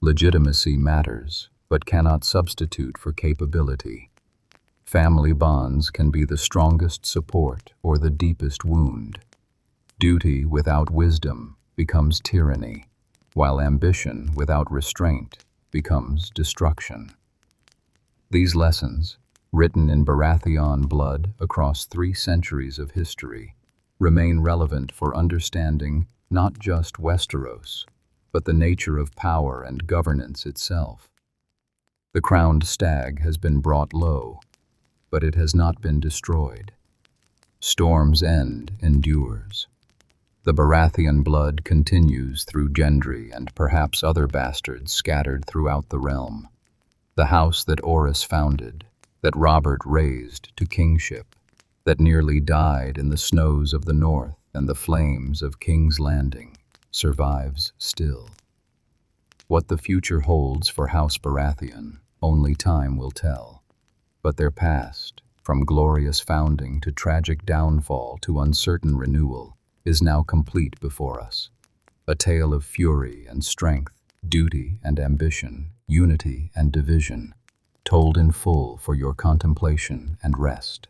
Legitimacy matters, but cannot substitute for capability. Family bonds can be the strongest support or the deepest wound. Duty without wisdom becomes tyranny, while ambition without restraint becomes destruction. These lessons, written in Baratheon blood across 3 centuries of history, remain relevant for understanding not just Westeros, but the nature of power and governance itself. The crowned stag has been brought low, but it has not been destroyed. Storm's End endures. The Baratheon blood continues through Gendry and perhaps other bastards scattered throughout the realm. The house that Orys founded, that Robert raised to kingship, that nearly died in the snows of the north and the flames of King's Landing, survives still. What the future holds for House Baratheon, only time will tell. But their past, from glorious founding to tragic downfall to uncertain renewal, is now complete before us. A tale of fury and strength, duty and ambition, unity and division, told in full for your contemplation and rest.